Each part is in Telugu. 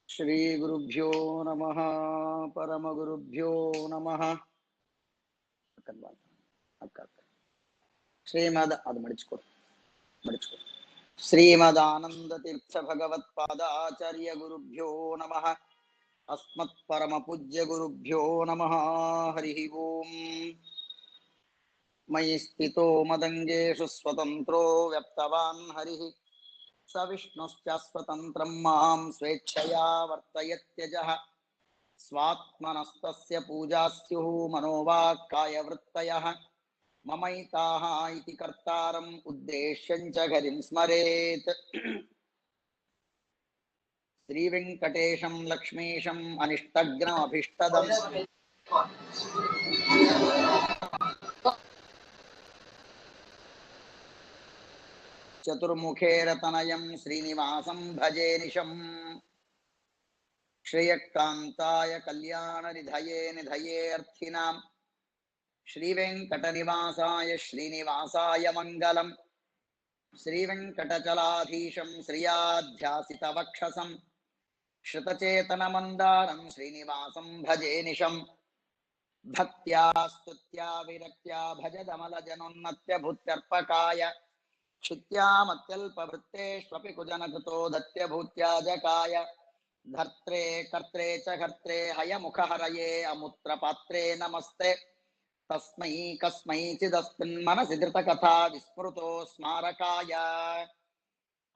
श्री गुरुभ्यो नमः परमगुरुभ्यो नमः श्रीमदानंदतीर्थ भगवत्पादाचार्य गुरुभ्यो नमः अस्मत्परमपूज्य गुरुभ्यो नमः हरिः ओम् मयि स्थितो मदङ्गेषु स्वतन्त्रो व्यक्तवान् हरिः स विष्णुश्च स्वतन्त्रं मां स्वेच्छया वर्तयत्यजः स्वात्मनस्तस्य पूजास्युः मनोवाक्कायवृत्तयः ममैताः इति कर्तारम् उद्देश्यं च हरिं स्मरेत् श्रीवेङ्कटेशं लक्ष्मीशम् अनिष्टग्नमभीष्टदम् चतुर्मुखेरतनयं श्रीनिवासं भजे निशम् श्रेयकान्ताय कल्याणनिधये निधये अर्थिनां श्रीवेङ्कटनिवासाय श्रीनिवासाय मङ्गलम् श्रीवेङ्कटचलाधीशं श्रियाध्यासितवक्षसं श्रुतचेतनमन्दारं श्रीनिवासं भजे निशम् भक्त्या स्तुत्या विरक्त्या भजदमलजनोन्नत्य भूत्यर्पकाय क्षुत्यामत्यल्पभृत्तेष्वपि कुजनकृतो दत्यभूत्याजकाय धर्त्रे कर्त्रे च कर्त्रे हयमुखहरये अमुत्रपात्रे नमस्ते तस्मै कस्मैचिदस्मिन्मनसि धृतकथा विस्मृतो स्मारकाय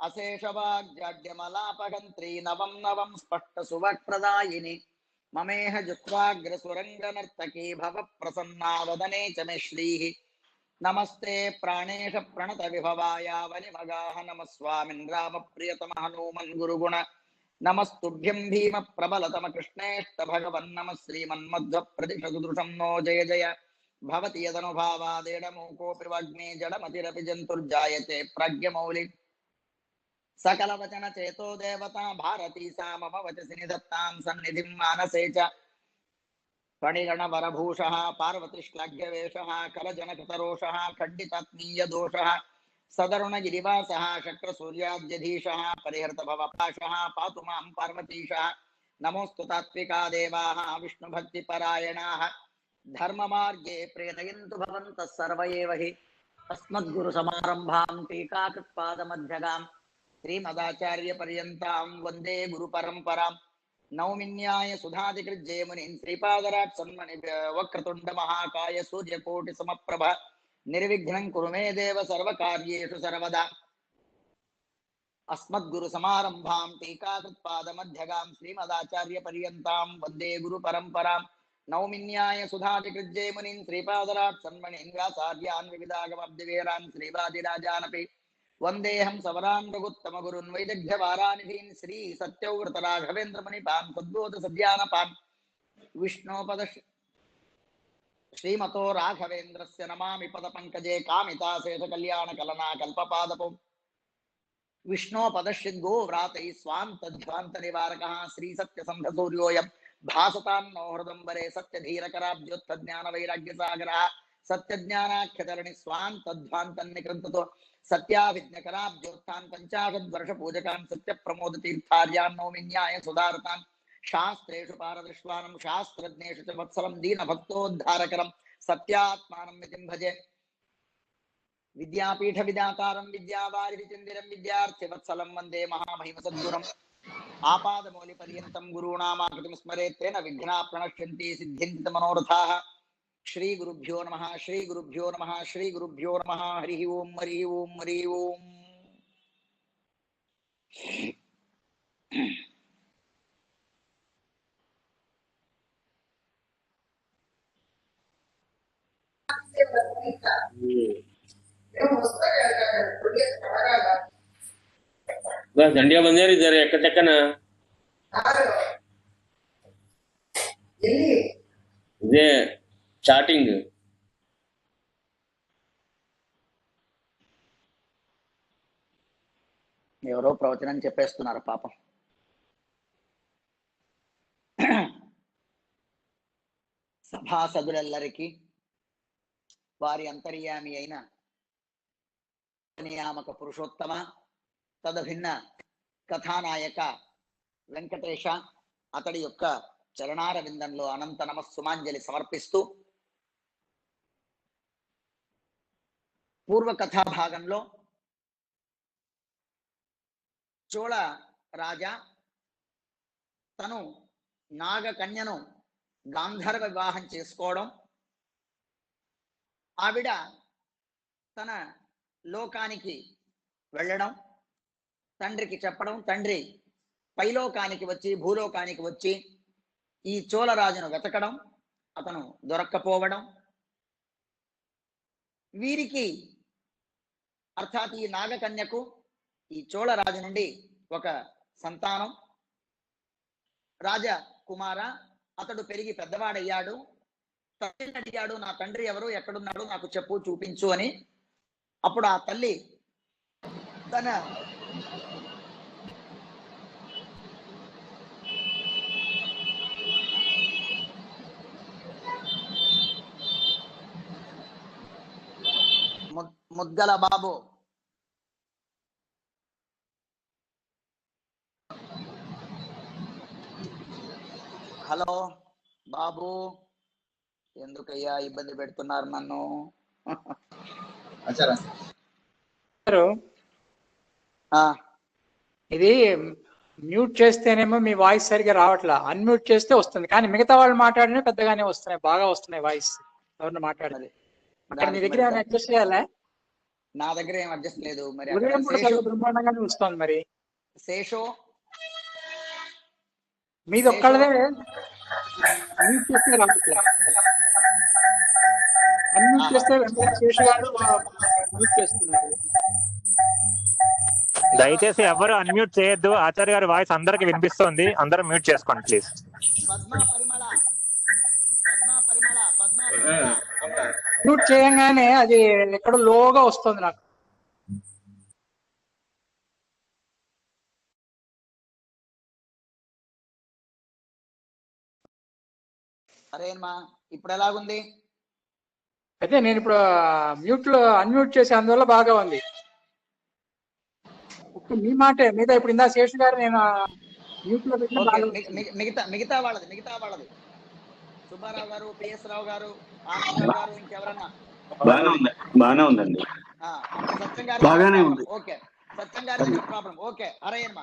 अशेषवाग्जाड्यमलापगन्त्री नवं नवं स्पष्टसुवक्प्रदायिनि ममेह जुक्वाग्रसुरङ्गनर्तकी भवप्रसन्ना वदने च मे श्रीः नमस्ते प्राणेश प्रणत विभवाय वनिमगाः नमः स्वामिन् रामप्रियतम हनूमन् गुरुगुण नमस्तुभ्यं भीम प्रबलतम कृष्णेष्ट भगवन् नमः श्रीमन्मध्वप्रतिशदुदृशं नो जय जय भवति यदनुभावादेडमूकोऽपि वाग्मे जडमतिरपि जन्तुर्जायते प्रज्ञमौलि सकलवचन चेतो देवता भारती सा मम वचसि निधत्तां सन्निधिं मानसे च फणिगणवरभूषः पार्वतीश्लाघ्यवेषः कलजनकृतरोषः खण्डितात्मीयदोषः सदरुणगिरिवासः शक्रसूर्याद्यधीशः परिहृतभवपाशः पातु मां पार्वतीशः नमोऽस्तु तात्विका देवाः विष्णुभक्तिपरायणाः धर्ममार्गे प्रेरयन्तु भवन्तः सर्व एव हि अस्मद्गुरुसमारम्भां टीकाकृत्पादमध्यगां श्रीमदाचार्यपर्यन्तां वन्दे गुरुपरम्परां नौमिन्याय सुधादिकृज्जयमुनिन् श्रीपादराट् सन्मणि वक्रतुण्ड महाकाय सूर्यकोटि समप्रभ निर्विघ्नं कुरु मे देव सर्वकार्येषु सर्वदा अस्मद्गुरुसमारम्भां टीकाकृत्पादमध्यगां श्रीमदाचार्यपर्यन्तां वन्दे गुरुपरम्परां नौमिन्याय सुधादिकृज्जयमुनिन् श्रीपादराट् सन्मणीन् व्यासार्यान् विविधागमब्धिवीरान् श्रीवादिराजानपि वन्देऽहं सवरान् रघुत्तमगुरुन् वैदग्ध्यवारानिधीन् श्री सत्यव्रतराघवेन्द्रमुनिपान् सद्बोध सद्यानपान् विष्णोपद श्रीमतो राघवेन्द्रस्य नमामि पदपङ्कजे कामिताशेषकल्याणकलना कल्पपादपौ विष्णोपदश्चिद्गो व्रातैः स्वान्तध्वान्तनिवारकः श्रीसत्यसन्धसूर्योऽयं भासतां नो हृदम्बरे सत्यधीरकराब्जोत्थज्ञानवैराग्यसागरः सत्यज्ञानाख्यतरणि स्वान्तध्वान्तन्निकृन्ततो सत्याभिज्ञकराब्जोत्थान् पञ्चाशद्वर्षपूजकान् सत्यप्रमोदतीर्थार्यान् नौमिन्याय सुधारतान् शास्त्रेषु पारदृश्वानं शास्त्रज्ञेषु च वत्सलं दीनभक्तोद्धारकरं सत्यात्मानं नितिं भजे विद्यापीठ विद्यातारं विद्यावारिधिचन्दिरं विद्यार्थिवत्सलं वन्दे महामहिमसद्गुरुम् आपादमौलिपर्यन्तं गुरूणामाकृतिं स्मरेत् तेन विघ्नाः प्रणश्यन्ति सिद्ध्यन्ति मनोरथाः श्रीगुरुभ्यो नमः श्रीगुरुभ्यो नमः श्रीगुरुभ्यो नमः हरिः ओम् हरिः ओम् हरिः ओम् ದಂಡಿಯ ಬಂದಿದ್ದಾರೆ ಎಕ್ಕತಕ್ಕನ ಇದೇ ಚಾಟಿಂಗ್ ఎవరో ప్రవచనం చెప్పేస్తున్నారు పాపం. సభాసదులెల్లరికీ వారి అంతర్యామి అయిన నియామక పురుషోత్తమ తదభిన్న కథానాయక వెంకటేశ అతడి యొక్క చరణార విందంలో అనంత నమస్సుమాంజలి సమర్పిస్తూ పూర్వ కథా భాగంలో చోళ రాజా తను నాగకన్యను గాంధర్వ వివాహం చేసుకోవడం, ఆవిడ తన లోకానికి వెళ్ళడం, తండ్రికి చెప్పడం, తండ్రి పైలోకానికి వచ్చి భూలోకానికి వచ్చి ఈ చోళరాజును వెతకడం, అతను దొరక్కపోవడం, వీరికి అర్థాత్ ఈ నాగకన్యకు ఈ చోళరాజు నుండి ఒక సంతానం, రాజకుమార అతడు పెరిగి పెద్దవాడయ్యాడు, తండ్రిని అడిగాడు నా తండ్రి ఎవరు ఎక్కడున్నాడు నాకు చెప్పు చూపించు అని. అప్పుడు ఆ తల్లి తన ముద్గల బాబు హలో బాబు, ఎందుకయ్యా ఇబ్బంది పెడుతున్నారు నన్ను? ఇది మ్యూట్ చేస్తేనేమో మీ వాయిస్ సరిగా రావట్లా, అన్మ్యూట్ చేస్తే వస్తుంది, కానీ మిగతా వాళ్ళు మాట్లాడినా పెద్దగానే వస్తున్నాయి, బాగా వస్తున్నాయి వాయిస్. ఎవరిని మాట్లాడాలి అక్కడ మీ దగ్గర ఏమైనా అడ్జస్ట్ చేయాలా? నా దగ్గర ఏం అడ్జస్ట్ లేదు. మరి ఉదయం కూడా బ్రహ్మాండంగానే వస్తుంది. మరి శేషో మీది ఒక్కళ్ళదే మ్యూట్ చేస్తే రావట్లా, అన్మ్యూట్ చేస్తే వెంటనే శేషు గారు మ్యూట్ చేస్తున్నారు. దయచేసి ఎవరు అన్మ్యూట్ చేయొద్దు. ఆచార్య గారి వాయిస్ అందరికి వినిపిస్తోంది, అందరూ మ్యూట్ చేసుకోండి ప్లీజ్. మ్యూట్ చేయంగానే అది ఎక్కడో లోగా వస్తుంది నాకు. అరేమ్మా ఇప్పుడు ఎలాగుంది? అయితే నేను ఇప్పుడు మ్యూట్ లో అన్మ్యూట్ చేసే అందువల్ల బాగా ఉంది. మీ మాటే మీద ఇప్పుడు ఇందా శేషు గారు నేను మ్యూట్ లో మిగతా వాళ్ళది సుబ్బారావు గారు, పిఎస్ రావు గారు, ఆనందరావు గారు, ఇంకెవరన్నా బాగానే ఉందండి. సత్యం గారు ఓకే, సత్యం గారి ప్రాబ్లం ఓకే. అరేమ్మా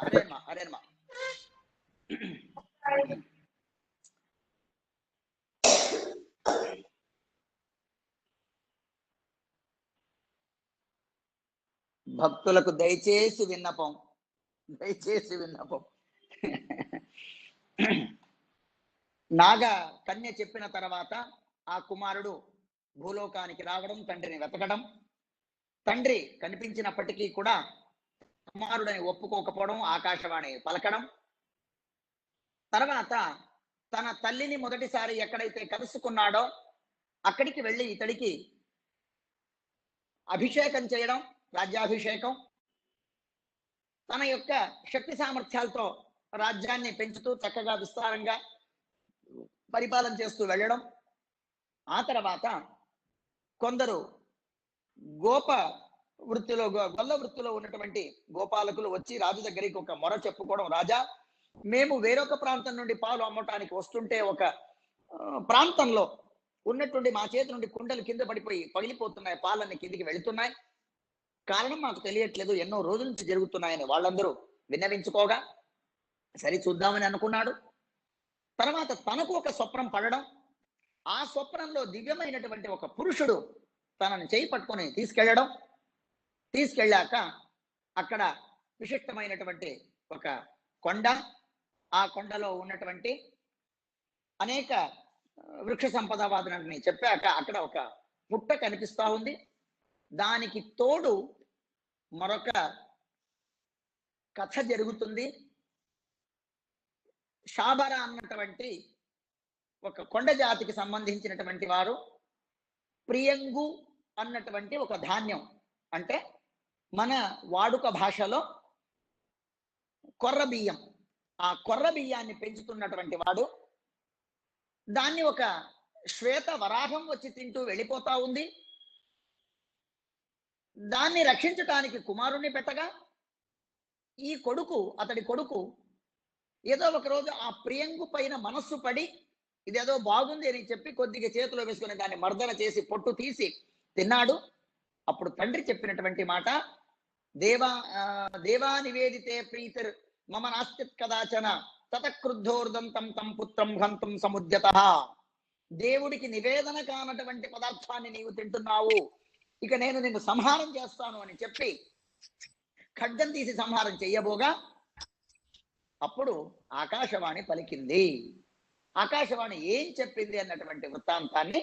భక్తులకు దయచేసి విన్నపం నాగ కన్య చెప్పిన తర్వాత ఆ కుమారుడు భూలోకానికి రావడం, తండ్రిని వెతకడం, తండ్రి కనిపించినప్పటికీ కూడా కుమారుడని ఒప్పుకోకపోవడం, ఆకాశవాణి పలకడం, తర్వాత తన తల్లిని మొదటిసారి ఎక్కడైతే కలుసుకున్నాడో అక్కడికి వెళ్ళి ఇతడికి అభిషేకం చేయడం, రాజ్యాభిషేకం, తన యొక్క శక్తి సామర్థ్యాలతో రాజ్యాన్ని పెంచుతూ చక్కగా విస్తారంగా పరిపాలన చేస్తూ వెళ్ళడం. ఆ తర్వాత కొందరు గొల్ల వృత్తిలో ఉన్నటువంటి గోపాలకులు వచ్చి రాజు దగ్గరికి ఒక మొర చెప్పుకోవడం, రాజా మేము వేరొక ప్రాంతం నుండి పాలు అమ్మటానికి వస్తుంటే ఒక ప్రాంతంలో ఉన్నటువంటి మా చేతి నుండి కుండలు కింద పడిపోయి పగిలిపోతున్నాయి, పాలన్నీ కిందికి వెళుతున్నాయి, కారణం మాకు తెలియట్లేదు, ఎన్నో రోజుల నుంచి జరుగుతున్నాయని వాళ్ళందరూ విన్నవించుకోగా సరి చూద్దామని అనుకున్నాడు. తర్వాత తనకు ఒక స్వప్నం పడడం, ఆ స్వప్నంలో దివ్యమైనటువంటి ఒక పురుషుడు తనని చేయి పట్టుకొని తీసుకెళ్ళాక అక్కడ విశిష్టమైనటువంటి ఒక కొండ, ఆ కొండలో ఉన్నటువంటి అనేక వృక్ష సంపద వాదనని చెప్పాక అక్కడ ఒక పుట్ట కనిపిస్తా ఉంది. దానికి తోడు మరొక కథ జరుగుతుంది. షాబర అన్నటువంటి ఒక కొండ జాతికి సంబంధించినటువంటి వారు ప్రియంగు అన్నటువంటి ఒక ధాన్యం, అంటే మన వాడుక భాషలో కొర్ర బియ్యం, ఆ కొర్ర బియ్యాన్ని పెంచుతున్నటువంటి వాడు, దాన్ని ఒక శ్వేత వరాహం వచ్చి తింటూ వెళ్ళిపోతా ఉంది. దాన్ని రక్షించటానికి కుమారుణ్ణి పెట్టగా ఈ కొడుకు, అతడి కొడుకు ఏదో ఒక రోజు ఆ ప్రియంగు పైన మనస్సు పడి ఇదేదో బాగుంది అని చెప్పి కొద్దిగా చేతిలో వేసుకుని దాన్ని మర్దన చేసి పొట్టు తీసి తిన్నాడు. అప్పుడు తండ్రి చెప్పినటువంటి మాట, దేవా నివేదితే ప్రీతిర్ మమ నాస్తిత్ కదాచన తతక్రుద్ధోర్దంతం తం పుత్రం హంతం సముద్యతః. దేవుడికి నివేదన కానటువంటి పదార్థాన్ని నీవు తింటున్నావు, ఇక నేను నిన్ను సంహారం చేస్తాను అని చెప్పి ఖడ్గం తీసి సంహారం చెయ్యబోగా అప్పుడు ఆకాశవాణి పలికింది. ఆకాశవాణి ఏం చెప్పింది అన్నటువంటి వృత్తాంతాన్ని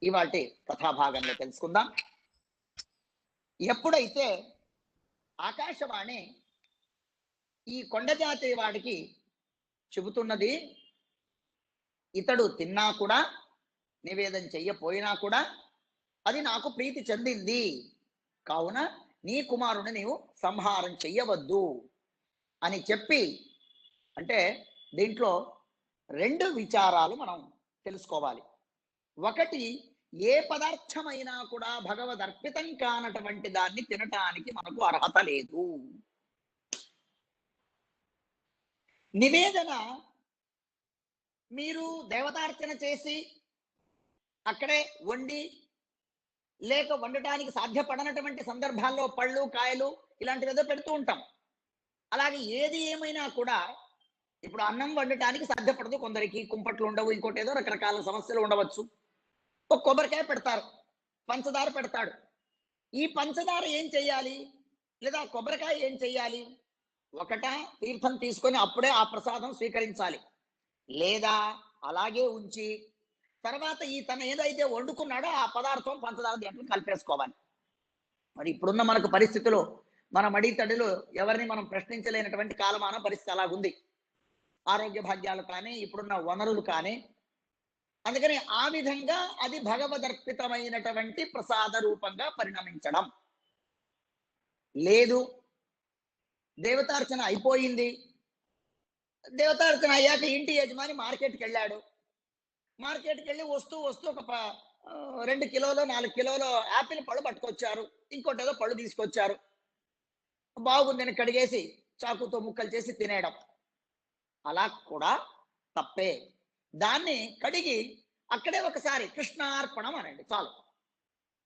ఇవాటి కథాభాగంలో తెలుసుకుందాం. ఎప్పుడైతే ఆకాశవాణి ఈ కొండజాతి వాడికి చెబుతున్నది, ఇతడు తిన్నా కూడా నివేదన చెయ్యపోయినా కూడా అది నాకు ప్రీతి చెందింది, కావున నీ కుమారుని నీవు సంహారం చెయ్యవద్దు అని చెప్పి, అంటే దీంట్లో రెండు విచారాలు మనం తెలుసుకోవాలి. ఒకటి, ఏ పదార్థమైనా కూడా భగవదర్పితం కానటువంటి దాన్ని తినటానికి మనకు అర్హత లేదు. నివేదన మీరు దేవతార్చన చేసి అక్కడే వండి, లేక వండటానికి సాధ్యపడనటువంటి సందర్భాల్లో పళ్ళు కాయలు ఇలాంటివి ఏదో పెడుతూ ఉంటాం. అలాగే ఏది ఏమైనా కూడా ఇప్పుడు అన్నం వండటానికి సాధ్యపడదు, కొందరికి కుంపట్లు ఉండవు, ఇంకోటి ఏదో రకరకాల సమస్యలు ఉండవచ్చు. ఒక కొబ్బరికాయ పెడతారు, పంచదార పెడతాడు. ఈ పంచదార ఏం చెయ్యాలి, లేదా కొబ్బరికాయ ఏం చెయ్యాలి? ఒకట తీర్థం తీసుకొని అప్పుడే ఆ ప్రసాదం స్వీకరించాలి, లేదా అలాగే ఉంచి తర్వాత ఈ తన ఏదైతే వండుకున్నాడో ఆ పదార్థం పంచదార దీంట్లో కలిపేసుకోవాలి. మరి ఇప్పుడున్న మనకు పరిస్థితులు, మన మడి తడిలో ఎవరిని మనం ప్రశ్నించలేనటువంటి కాలమాన పరిస్థితి అలాగుంది. ఆరోగ్య భాగ్యాలు కానీ, ఇప్పుడున్న వనరులు కానీ, అందుకని ఆ విధంగా అది భగవదర్పితమైనటువంటి ప్రసాద రూపంగా పరిణమించడం లేదు. దేవతార్చన అయిపోయింది, దేవతార్చన అయ్యాక ఇంటి యజమాని మార్కెట్కి వెళ్ళాడు. మార్కెట్కి వెళ్ళి వస్తూ ఒక 2 కిలోలు 4 కిలోలు యాపిల్ పళ్ళు పట్టుకొచ్చారు, ఇంకోటి ఏదో పళ్ళు తీసుకొచ్చారు. బాగుందని కడిగేసి చాకుతో ముక్కలు చేసి తినేయడం అలా కూడా తప్పే. దాన్ని కడిగి అక్కడే ఒకసారి కృష్ణార్పణం అనండి, చాలు,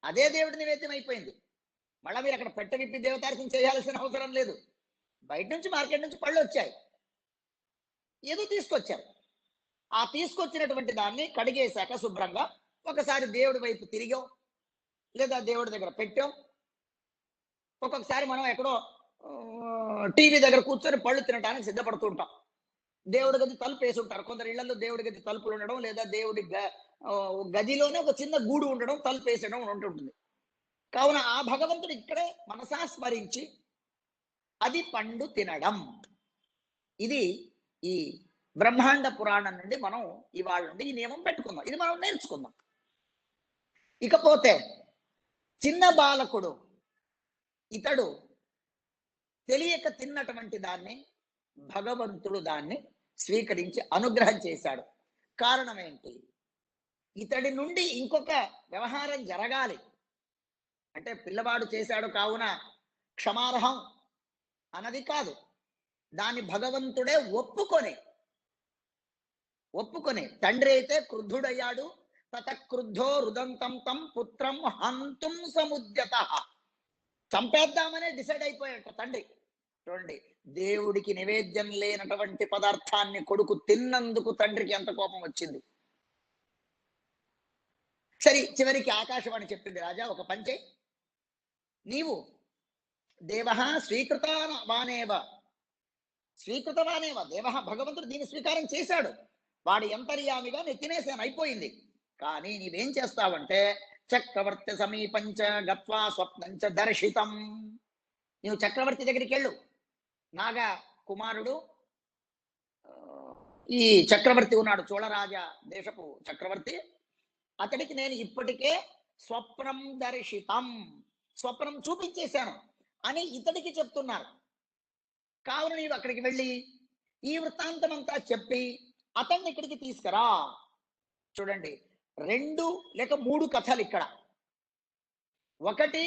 అదే దేవుడి నివేద్యం అయిపోయింది. మళ్ళీ మీరు అక్కడ పెట్ట విప్పి దేవతార్చన చేయాల్సిన అవసరం లేదు. బయట నుంచి మార్కెట్ నుంచి పళ్ళు వచ్చాయి, ఏదో తీసుకొచ్చారు, ఆ తీసుకొచ్చినటువంటి దాన్ని కడిగేశాక శుభ్రంగా ఒకసారి దేవుడి వైపు తిరిగాం, లేదా దేవుడి దగ్గర పెట్టాం. ఒక్కొక్కసారి మనం ఎక్కడో టీవీ దగ్గర కూర్చొని పళ్ళు తినడానికి సిద్ధపడుతూ ఉంటాం. దేవుడి గది తలుపు వేసి ఉంటారు, కొందరు ఇళ్లలో దేవుడి గది తలుపులు ఉండడం, లేదా దేవుడి గదిలోనే ఒక చిన్న గూడు ఉండడం, తలుపు వేసడం ఉంటుంటుంది. కావున ఆ భగవంతుడు ఇక్కడే మనసా స్మరించి అది పండు తినడం. ఇది ఈ బ్రహ్మాండ పురాణం నుండి మనం ఇవాళ నుండి ఈ నియమం పెట్టుకుందాం, ఇది మనం నేర్చుకుందాం. ఇకపోతే చిన్న బాలకుడు ఇతడు తెలియక తిన్నటువంటి దాన్ని భగవంతుడు దాన్ని స్వీకరించి అనుగ్రహం చేశాడు. కారణం ఏంటి? ఇతడి నుండి ఇంకొక వ్యవహారం జరగాలి అంటే పిల్లవాడు చేశాడు కావున క్షమార్హం అన్నది కాదు, దాన్ని భగవంతుడే ఒప్పుకొని తండ్రి అయితే క్రుద్ధుడయ్యాడు. తతక్రుద్ధో రుదంతం తం పుత్రం హంతుం సముద్యతః, చంపేద్దామనే డిసైడ్ అయిపోయాడు తండ్రి. చూడండి, దేవుడికి నివేద్యం లేనటువంటి పదార్థాన్ని కొడుకు తిన్నందుకు తండ్రికి ఎంత కోపం వచ్చింది. సరే, చివరికి ఆకాశవాణి చెప్పింది, రాజా ఒక పంచే, నీవు దేవ స్వీకృతవానేవ దేవ, భగవంతుడు దీన్ని స్వీకారం చేశాడు, వాడి అంతర్యామిగా నేను తినేసాను, అయిపోయింది. కానీ నీవేం చేస్తావంటే చక్రవర్తి సమీపంచ గత్వా స్వప్నంచ దర్శితం, నీవు చక్రవర్తి దగ్గరికి వెళ్ళు. నాగా కుమారుడు ఈ చక్రవర్తి ఉన్నాడు, చోళరాజా దేశపు చక్రవర్తి, అతడికి నేను ఇప్పటికే స్వప్నం దర్శితం, స్వప్నం చూపించేశాను అని ఇతడికి చెప్తున్నారు. కావున నీవు అక్కడికి వెళ్ళి ఈ వృత్తాంతం అంతా చెప్పి అతన్ని ఇక్కడికి తీసుకురా. చూడండి, 2 లేక 3 కథలు ఇక్కడ. ఒకటి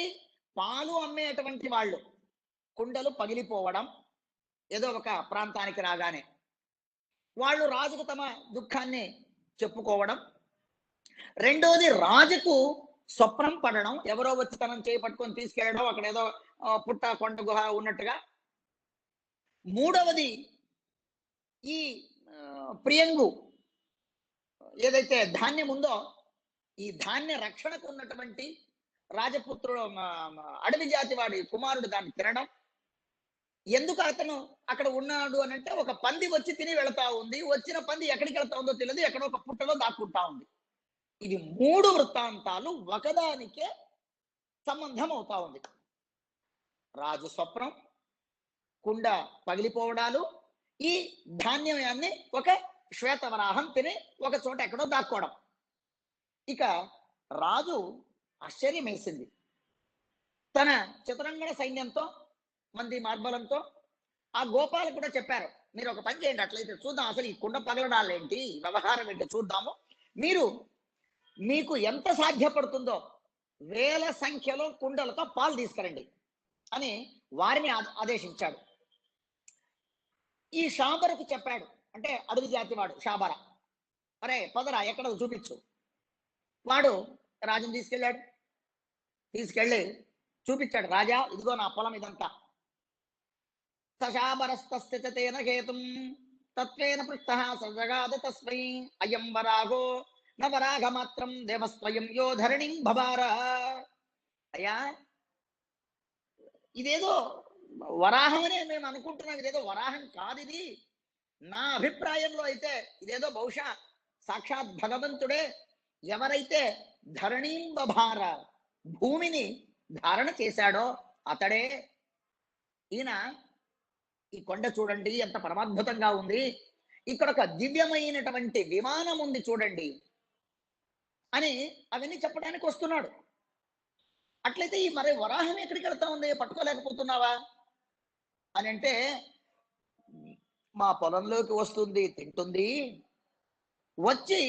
పాలు అమ్మేటువంటి వాళ్ళు కుండలు పగిలిపోవడం ఏదో ఒక ప్రాంతానికి రాగానే వాళ్ళు రాజుకు తమ దుఃఖాన్ని చెప్పుకోవడం, రెండోది రాజుకు స్వప్నం పడడం, ఎవరో వచ్చి తనను చేపట్టుకొని తీసుకెళ్ళడం, అక్కడ ఏదో పుట్ట కొండ గుహ ఉన్నట్టుగా. మూడవది ఈ ప్రియంగు ఏదైతే ధాన్యం ఉందో ఈ ధాన్య రక్షణకు ఉన్నటువంటి రాజపుత్రుడు అడవి జాతి వాడి కుమారుడు దాన్ని తినడం. ఎందుకు అతను అక్కడ ఉన్నాడు అని అంటే ఒక పంది వచ్చి తిని వెళతా ఉంది, వచ్చిన పంది ఎక్కడికి వెళ్తా ఉందో తెలియదు, ఎక్కడో ఒక పుట్టలో దాక్కుంటా ఉంది. ఇది 3 వృత్తాంతాలు ఒకదానికే సంబంధం అవుతా ఉంది. రాజు స్వప్నం, కుండ పగిలిపోవడాలు, ఈ ధాన్యాన్ని ఒక శ్వేతవరాహం తిని ఒక చోట ఎక్కడో దాక్కోవడం. ఇక రాజు ఆశ్చర్యం వేసింది. తన చతురంగణ సైన్యంతో మంది మార్బలంతో ఆ గోపాలు కూడా చెప్పారు, మీరు ఒక పని చేయండి, అట్లయితే చూద్దాం అసలు ఈ కుండ పగలడాలు ఏంటి, వ్యవహారం ఏంటి చూద్దాము, మీకు ఎంత సాధ్యపడుతుందో 1000 సంఖ్యలో కుండలతో పాలు తీసుకురండి అని వారిని ఆదేశించాడు. ఈ షాబరకు చెప్పాడు, అంటే అడవి జాతి వాడు షాబర, అరే పదరా ఎక్కడ చూపించు. వాడు రాజుని తీసుకెళ్ళి చూపించాడు, రాజా ఇదిగో నా పొలం ఇదంతా. సశాబరస్తేన హేతుం తత్వేన పృష్ట సజగాద తస్మై అయం వరాగో నవరాగ మాత్రం దేవస్వయం యో ధరణిం భవార. అయ్యా ఇదేదో వరాహం అనే మేము అనుకుంటున్నాం, ఇదేదో వరాహం కాదు ఇది. నా అభిప్రాయంలో అయితే ఇదేదో బహుశా సాక్షాత్ భగవంతుడే ఎవరైతే ధరణీం బభార భూమిని ధారణ చేశాడో అతడే. ఈయన ఈ కొండ చూడండి ఎంత పరమాద్భుతంగా ఉంది, ఇక్కడ ఒక దివ్యమైనటువంటి విమానం ఉంది చూడండి అని అవన్నీ చెప్పడానికి వస్తున్నాడు. అట్లయితే ఈ మరి వరాహం ఎక్కడికి వెళ్తా ఉంది, పట్టుకోలేకపోతున్నావా అని అంటే, మా పొలంలోకి వస్తుంది, తింటుంది, వచ్చి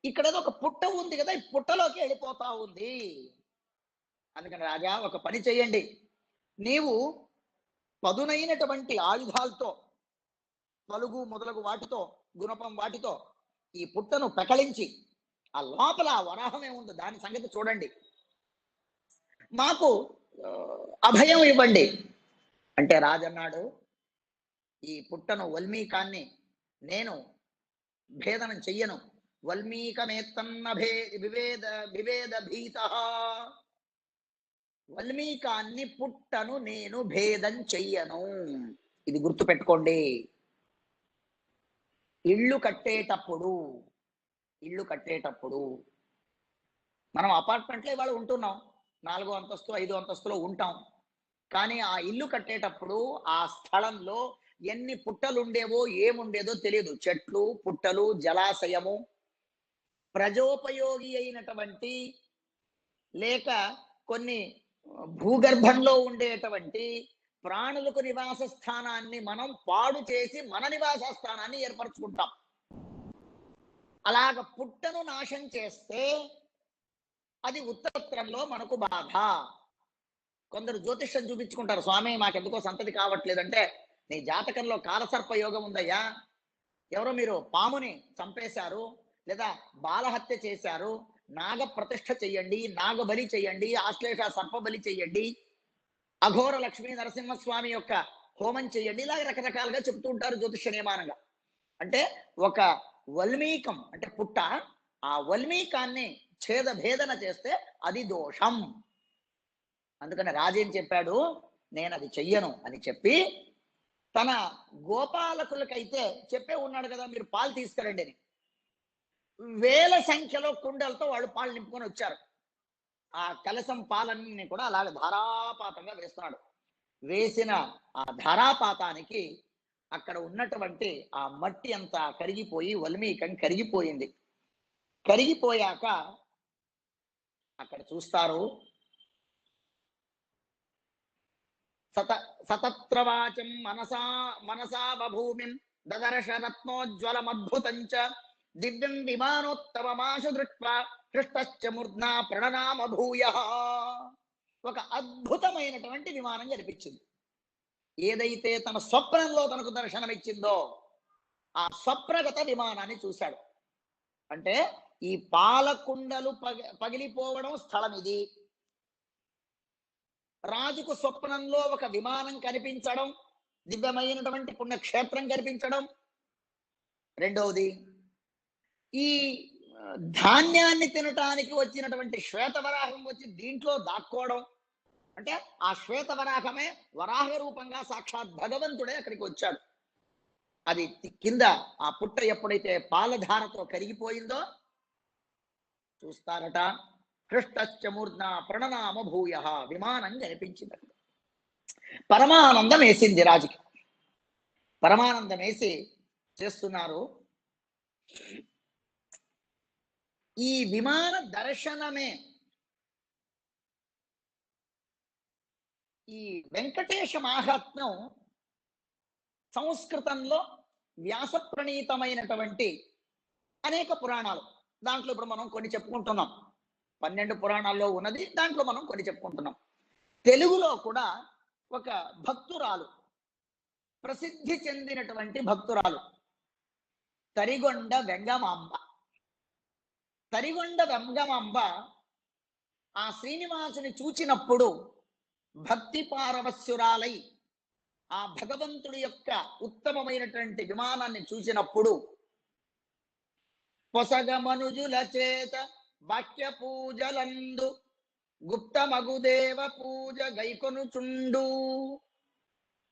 ఇక్కడ ఏదో ఒక పుట్ట ఉంది కదా, ఈ పుట్టలోకి వెళ్ళిపోతా ఉంది. అందుకని రాజా ఒక పని చెయ్యండి, నీవు పదునైనటువంటి ఆయుధాలతో పలుగు మొదలగు వాటితో గుణపం వాటితో ఈ పుట్టను పెకలించి ఆ లోపల వరాహమే ఉంది దాని సంగతి చూడండి, మాకు అభయం ఇవ్వండి అంటే రాజన్నాడు, ఈ పుట్టను వల్మీకాన్ని నేను భేదనం చెయ్యను, వల్మీకమేత్తన్న వివేద భీత, వల్మీకాన్ని పుట్టను నేను భేదం చెయ్యను. ఇది గుర్తు పెట్టుకోండి. ఇల్లు కట్టేటప్పుడు మనం అపార్ట్మెంట్లో ఇవాళ ఉంటున్నాం, 4వ అంతస్తు 5వ అంతస్తులో ఉంటాం. కానీ ఆ ఇల్లు కట్టేటప్పుడు ఆ స్థలంలో ఎన్ని పుట్టలు ఉండేవో ఏముండేదో తెలియదు. చెట్లు, పుట్టలు, జలాశయము, ప్రజోపయోగి అయినటువంటి లేక కొన్ని భూగర్భంలో ఉండేటువంటి ప్రాణులకు నివాస స్థానాన్ని మనం పాడు చేసి మన నివాస స్థానాన్ని ఏర్పరచుకుంటాం. అలాగ పుట్టను నాశం చేస్తే అది ఉత్తరోత్తరంలో మనకు బాధ. కొందరు జ్యోతిష్యం చూపించుకుంటారు, స్వామి మాకెందుకో సంతతి కావట్లేదంటే నీ జాతకంలో కాలసర్ప యోగం ఉందయ్యా, ఎవరో మీరు పాముని చంపేశారు లేదా బాలహత్య చేశారు, నాగ ప్రతిష్ఠ చెయ్యండి, నాగబలి చెయ్యండి, ఆశ్లేష సర్ప బలి చెయ్యండి, అఘోర లక్ష్మీ నరసింహస్వామి యొక్క హోమం చెయ్యండి, ఇలాగ రకరకాలుగా చెప్తూ ఉంటారు జ్యోతిష నియమానంగా. అంటే ఒక వల్మీకం అంటే పుట్ట, ఆ వల్మీకాన్ని ఛేదభేదన చేస్తే అది దోషం. అందుకని రాజేం చెప్పాడు, నేను అది చెయ్యను అని చెప్పి తన గోపాలకులకైతే చెప్పే ఉన్నాడు కదా, మీరు పాలు తీసుకురండి అని. 1000 సంఖ్యలో కుండలతో వాళ్ళు పాలు నింపుకొని వచ్చారు. ఆ కలశం పాలన్నీ కూడా అలాగే ధారాపాతంగా వేస్తున్నాడు. వేసిన ఆ ధారాపాతానికి అక్కడ ఉన్నటువంటి ఆ మట్టి అంతా కరిగిపోయి వల్మీకం కరిగిపోయింది. కరిగిపోయాక అక్కడ చూస్తారు, సతత్రవాచం మనసా బభూమిం దదర్శ రత్నోజ్వలమద్భుతంచ దివ్యం విమానోత్తమమాశు దృష్ట్వా హృష్టశ్చ మూర్ధ్నా ప్రణనామ భూయః. ఒక అద్భుతమైనటువంటి విమానం కనిపించింది. ఏదైతే తన స్వప్నంలో తనకు దర్శనమిచ్చిందో ఆ స్వప్నగత విమానాన్ని చూశాడు. అంటే ఈ పాలకుండలు పగిలిపోవడం స్థలం ఇది. రాజుకు స్వప్నంలో ఒక విమానం కనిపించడం, దివ్యమైనటువంటి పుణ్యక్షేత్రం కనిపించడం. రెండవది, ఈ ధాన్యాన్ని తినటానికి వచ్చినటువంటి శ్వేతవరాహం వచ్చి దీంట్లో దాక్కోవడం. అంటే ఆ శ్వేతవరాహమే వరాహ రూపంగా సాక్షాత్ భగవంతుడే అక్కడికి వచ్చాడు. అది కింద ఆ పుట్ట ఎప్పుడైతే పాలధారతో కరిగిపోయిందో చూస్తారట, కృష్ణశ్చమూర్ధ ప్రణనామ భూయ విమానం కనిపించింది. పరమానందం వేసింది రాజుకి. పరమానందం వేసి చేస్తున్నారు. ఈ విమాన దర్శనమే ఈ వెంకటేశ మహాత్మ్యం సంస్కృతంలో వ్యాస ప్రణీతమైనటువంటి అనేక పురాణాలు. దాంట్లో ఇప్పుడు మనం కొన్ని చెప్పుకుంటున్నాం. 12 పురాణాల్లో ఉన్నది దాంట్లో మనం కొన్ని చెప్పుకుంటున్నాం. తెలుగులో కూడా ఒక భక్తురాలు, ప్రసిద్ధి చెందినటువంటి భక్తురాలు తరిగొండ వెంగమాంబ. తరిగొండ వెంగమాంబ ఆ శ్రీనివాసుని చూచినప్పుడు భక్తి పారవస్యురాలై ఆ భగవంతుడి యొక్క ఉత్తమమైనటువంటి విమానాన్ని చూసినప్పుడు పొసగమనుజుల చేత వాక్య పూజలందు గుప్త మగుదేవ పూజ గైకొనుచుండు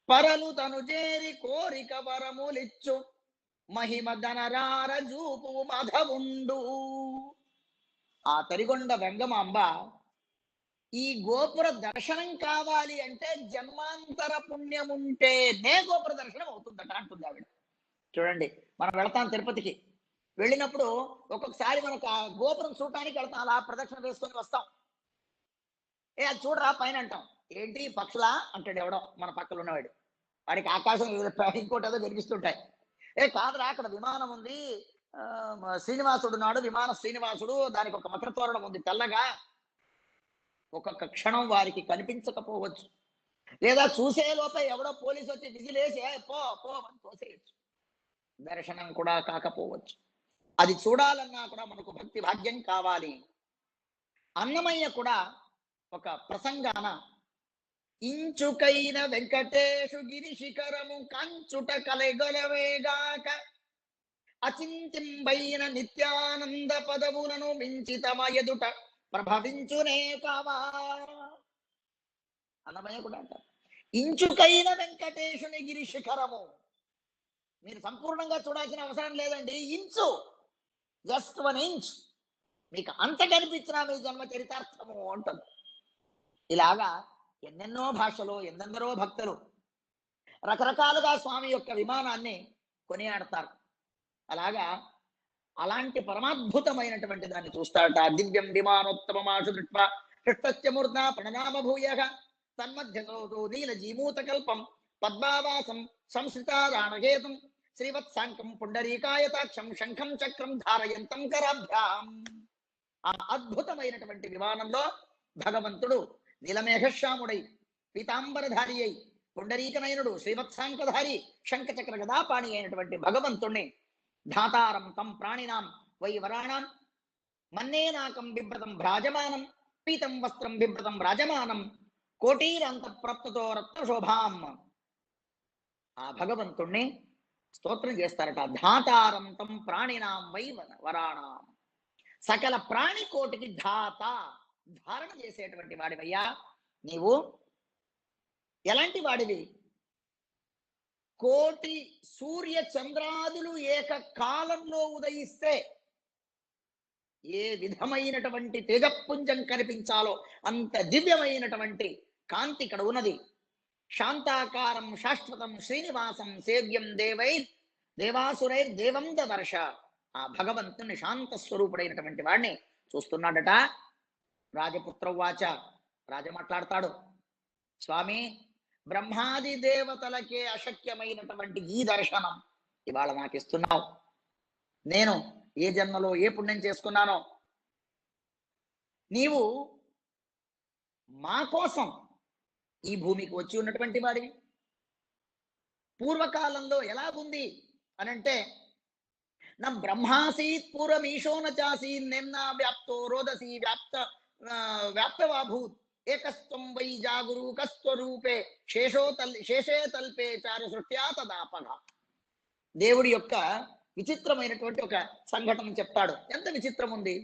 పరలు తను చేరి కోరిక వరములిచ్చు మహిమ ధనరార జూపు మధవుండు. ఆ తరిగొండ వెంగమాంబ ఈ గోపుర దర్శనం కావాలి అంటే జన్మాంతర పుణ్యం ఉంటేనే గోపుర దర్శనం అవుతుందట అంటుంది ఆవిడ. చూడండి, మనం వెళ్తాం తిరుపతికి, వెళ్ళినప్పుడు ఒక్కొక్కసారి మనకు ఆ గోపురం చూడటానికి వెళ్తాం, అలా ప్రదక్షిణ వేసుకొని వస్తాం. అది చూడరా పైన అంటాం. ఏంటి పక్షులా అంటాడు ఎవడో మన పక్కన ఉన్నవాడు. వాడికి ఆకాశం ఇంకోటి ఏదో కనిపిస్తుంటాయి. కాదురా అక్కడ విమానం ఉంది, శ్రీనివాసుడు నాడు విమాన శ్రీనివాసుడు, దానికి ఒక మకర తోరణం ఉంది తెల్లగా. ఒక్కొక్క క్షణం వారికి కనిపించకపోవచ్చు, లేదా చూసే లోపే ఎవడో పోలీసు వచ్చి విజిలేసి పో పో అని తోసేయచ్చు. దర్శనం కూడా కాకపోవచ్చు. అది చూడాలన్నా కూడా మనకు భక్తి భాగ్యం కావాలి. అన్నమయ్య కూడా ఒక ప్రసంగాన ఇంచుకైన వెంకటేశు గిరి శిఖరము కంచుట కలగలవేగాక అచింతింబైన నిత్యానంద పదవులను మించి తమ ఎదుట ప్రభవించునే కావా. అన్నమయ్య కూడా అంటారు, ఇంచుకైన వెంకటేశుని గిరి శిఖరము. మీరు సంపూర్ణంగా చూడాల్సిన అవసరం లేదండి, ఇంచు, జస్ట్ 1 ఇంచ్ మీకు అంత కనిపించినా మీ జన్మ చరితార్థము అంటుంది. ఇలాగా ఎన్నెన్నో భాషలో ఎందెందరో భక్తులు రకరకాలుగా స్వామి యొక్క విమానాన్ని కొనియాడతారు. అలాగా అలాంటి పరమాద్భుతమైనటువంటి దాన్ని చూస్తాడట. దివ్యం విమానోత్తమాశు దృష్ట్వా కృష్ణశ్చమూర్ధ ప్రణనామ భూయః తన్మధ్యతో నీలజీమూత కల్పం పద్మావాసం సంశ్రితారాణహేతుం శ్రీవత్సాంకం పుండరీకాయతాక్షం శంఖం చక్రం ధారయంతం కరాభ్యాం. ఆ అద్భుతమైనటువంటి విమానంలో భగవంతుడు నీలమేఘశ్యాముడై పీతాంబరధారి అయి పుండరీకనయనుడు శ్రీవత్సాంకధారి శంఖచక్ర గదాపాణి అయినటువంటి భగవంతుణ్ణి ధాతారం తం ప్రాణినాం వై వరాణాం మన్నేనాకం బిభ్రతం భ్రాజమానం పీతం వస్త్రం బిభ్రతం రాజమానం కోటీరంత ప్రాప్తతో రత్నశోభాం. ఆ భగవంతుణ్ణి స్తోత్రం చేస్తారట. ధాతారం తం ప్రాణినాం వై వరాణాం. సకల ప్రాణికోటికి ధాత, ధారణ చేసేటువంటి వాడివయ్యా నీవు. ఎలాంటి వాడివి? కోటి సూర్య చంద్రాదులు ఏకకాలంలో ఉదయిస్తే ఏ విధమైనటువంటి తేజపుంజం కనిపించాలో అంత దివ్యమైనటువంటి కాంతి ఇక్కడ ఉన్నది. శాంతాకారం శాశ్వతం శ్రీనివాసం సేవ్యం దేవాసురైర్ దేవం దర్శ. ఆ భగవంతుని శాంత స్వరూపుడైనటువంటి వాడిని చూస్తున్నాడట. రాజపుత్ర వాచ, రాజ మాట్లాడతాడు, స్వామి బ్రహ్మాది దేవతలకే అశక్యమైనటువంటి ఈ దర్శనం ఇవాళ నాకు ఇస్తున్నావు. నేను ఏ జన్మలో ఏ పుణ్యం చేసుకున్నానో నీవు మా కోసం ఈ భూమికి వచ్చి ఉన్నటువంటి వాడివి. పూర్వకాలంలో ఎలా ఉంది అనంటే, నా బ్రహ్మాసీత్ పూర్వమీశో నాసీన్ నేమ్నా వ్యాప్తో రోదసి వ్యాప్తవాభూత్ ఏకస్త్వం వై జాగరూకస్వరూపే శేషే తల్పే చారు సృష్ట్యా తదాపగ. దేవుడి యొక్క విచిత్రమైనటువంటి ఒక సంఘటన చెప్తాడు. ఎంత విచిత్రం ఉంది.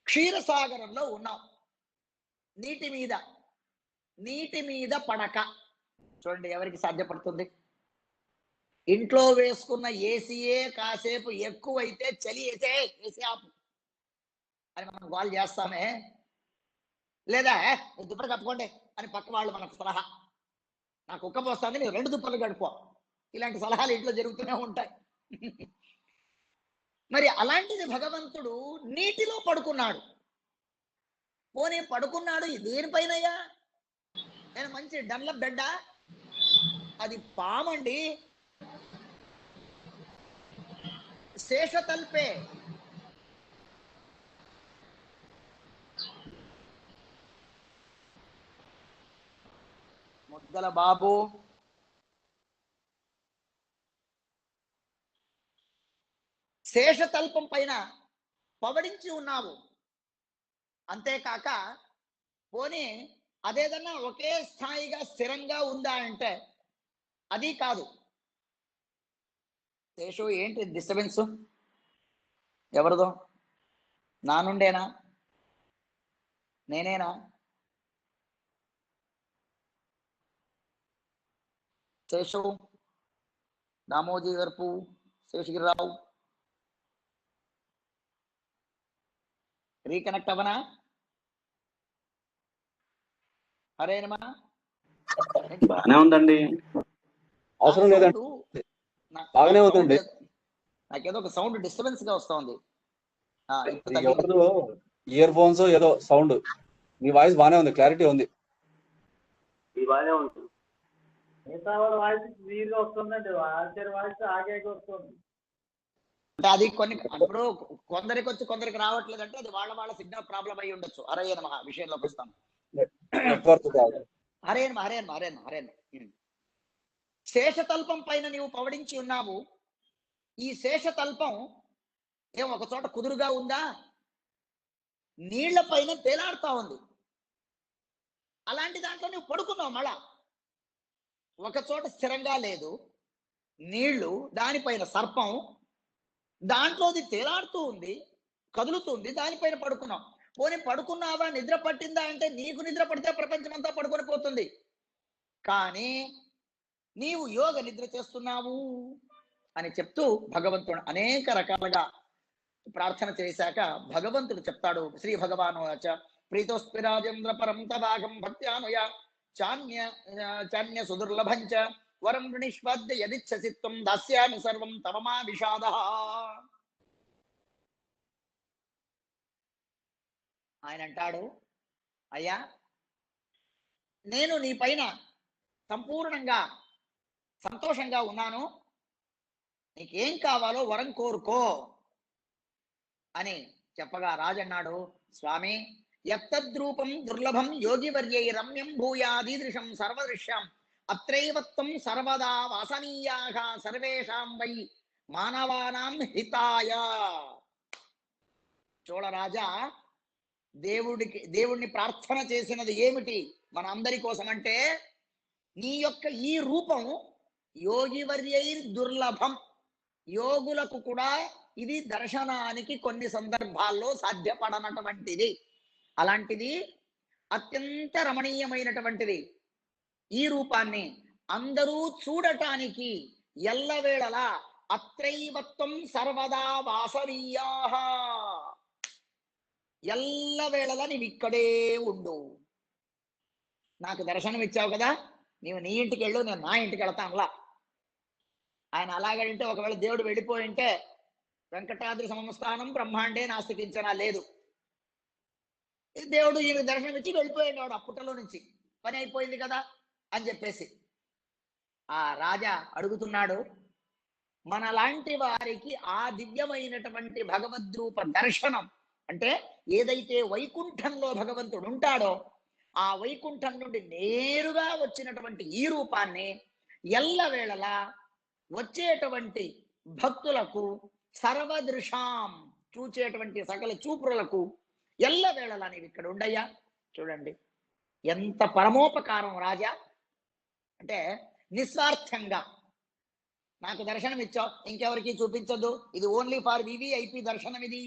క్షీరసాగరంలో ఉన్నాం, నీటి మీద పడక. చూడండి ఎవరికి సాధ్యపడుతుంది? ఇంట్లో వేసుకున్న ఏసీయే కాసేపు ఎక్కువైతే చలి ఏసీ ఆపు అని మనం గోల్ చేస్తామే, లేదా దుప్పటి కప్పుకోండి అని పక్క వాళ్ళు మనకు సలహా. నాకు కుక్క పోస్తుంది, నేను 2 దుప్పలు గడుపో. ఇలాంటి సలహాలు ఇంట్లో జరుగుతూనే ఉంటాయి. మరి అలాంటిది భగవంతుడు నీటిలో పడుకున్నాడు. పోనీ పడుకున్నాడు దేనిపైనయ్యా? నేను మంచి డన్లప్ బెడ్డా? అది పామండి. శేషతల్పే. ముద్దల బాబు శేషతల్పం పైన పవడించి ఉన్నావు. అంతేకాక పోనీ అదేదన్నా ఒకే స్థాయిగా స్థిరంగా ఉందా అంటే అది కాదు. శేషు ఏంటి డిస్టర్బెన్స్? ఎవరిదో? నా నుండేనా? నేనేనా? శేషు, దామోజీ గర్పు, శేషగిరిరావు రీకనెక్ట్ అవనా? హరేనమా? బాగానే ఉందండి. అవసరం లేదండి, బాగానే అవుతుంది. నాకేదో ఒక సౌండ్ డిస్టర్బెన్స్ గా వస్తుంది. ఎవరిదో ఇయర్ ఫోన్స్ ఏదో సౌండ్. మీ వాయిస్ బాగానే ఉంది, క్లారిటీ ఉంది. అంటే అది కొన్ని ఇప్పుడు కొందరికి వచ్చి కొందరికి రావట్లేదంటే అది వాళ్ళ సిగ్నల్ ప్రాబ్లం అయి ఉండొచ్చు. హరయ్య నమః విషయంలోకి వస్తాం. హరే శేషతల్పం పైన నీవు పవడించి ఉన్నావు. ఈ శేషతల్పం ఏం ఒక చోట కుదురుగా ఉందా? నీళ్ల పైన తేలాడుతా ఉంది. అలాంటి దాంట్లో నువ్వు పడుకున్నావు. మళ్ళా ఒక చోట స్థిరంగా లేదు. నీళ్లు, దానిపైన సర్పం, దాంట్లోది తేలాడుతూ ఉంది, కదులుతుంది, దానిపైన పడుకున్నావు. పోనీ పడుకున్నావా, నిద్ర పట్టిందా అంటే నీకు నిద్ర పడితే ప్రపంచం అంతా పడుకొని పోతుంది. కానీ నీవు యోగ నిద్ర చేస్తున్నావు అని చెప్తూ భగవంతుడు అనేక రకాలుగా ప్రార్థన చేశాక భగవంతుడు చెప్తాడు. శ్రీ భగవానువాచ ప్రీతోస్మి రాజేంద్ర పరం తవాగం భక్త్యానుయ చాన్య సుదుర్లభంచ వరం వృణిష్వాద్య యదిచ్ఛసి త్వం దాస్యామి సర్వం తవ మా విషాదః. ఆయన అంటాడు, అయ్యా నేను నీ పైన సంపూర్ణంగా సంతోషంగా ఉన్నాను, నీకేం కావాలో వరం కోరుకో అని చెప్పగా రాజన్నాడు, స్వామి యత్తద్రూపం దుర్లభం యోగివర్యై రమ్యం భూయాదీదృశం సర్వదృశ్యం అత్రైవత్వం సర్వదా వాసనీయాః సర్వేషాం వై మానవానాం హితాయ. చూడరాజా, దేవుడిని ప్రార్థన చేసినది ఏమిటి మన అందరి కోసం అంటే, నీ యొక్క ఈ రూపం యోగివర్యై దుర్లభం, యోగులకు కూడా ఇది దర్శనానికి కొన్ని సందర్భాల్లో సాధ్యపడనటువంటిది. అలాంటిది అత్యంత రమణీయమైనటువంటిది. ఈ రూపాన్ని అందరూ చూడటానికి ఎల్లవేళలా అత్రైవత్వం సర్వదా వాసనీయాః, ఎల్లవేళలా నీవు ఇక్కడే ఉండు. నాకు దర్శనం ఇచ్చావు కదా, నీవు నీ ఇంటికి వెళ్ళు, నేను నా ఇంటికి వెళ్తానులా. ఆయన అలాగంటే ఒకవేళ దేవుడు వెళ్ళిపోయి ఉంటే వెంకటాద్రి సంస్థానం బ్రహ్మాండే నాస్తి కించన లేదు. దేవుడు ఈయన దర్శనం ఇచ్చి వెళ్ళిపోయినాడు అప్పుటలో నుంచి, పని అయిపోయింది కదా అని చెప్పేసి. ఆ రాజా అడుగుతున్నాడు, మనలాంటి వారికి ఆ దివ్యమైనటువంటి భగవద్రూప దర్శనం అంటే ఏదైతే వైకుంఠంలో భగవంతుడు ఉంటాడో ఆ వైకుంఠం నుండి నేరుగా వచ్చినటువంటి ఈ రూపాన్ని ఎల్లవేళలా వచ్చేటువంటి భక్తులకు సర్వదృశాం చూచేటువంటి సకల చూపురులకు ఎల్లవేళలా నీవు ఇక్కడ ఉండయ్యా. చూడండి ఎంత పరమోపకారం రాజా. అంటే నిస్వార్థంగా నాకు దర్శనం ఇచ్చావు, ఇంకెవరికి చూపించదు, ఇది ఓన్లీ ఫర్ వివిఐపి దర్శనం, ఇది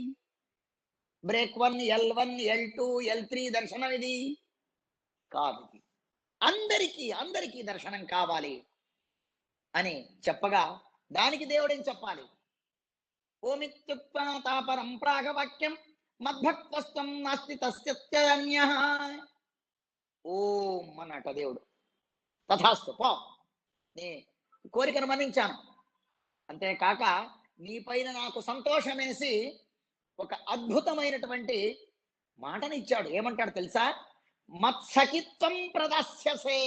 బ్రేక్ 1 L1 L2 L3 దర్శనం ఇది కాదు, అందరికీ దర్శనం కావాలి అని చెప్పగా దానికి దేవుడేం చెప్పాలి? ఓమిత్యుక్త్వా తాపరం ప్రాగవాక్యం మద్భక్తస్తం నాస్తి తస్యన్యః. ఓం అన్నట దేవుడు. తథాస్తు, పో, నీ కోరికను మన్నించాను. అంతేకాక నీ పైన నాకు సంతోషమేసి ఒక అద్భుతమైనటువంటి మాటను ఇచ్చాడు. ఏమంటాడు తెలుసా? మత్సఖిత్వం ప్రదస్యసే,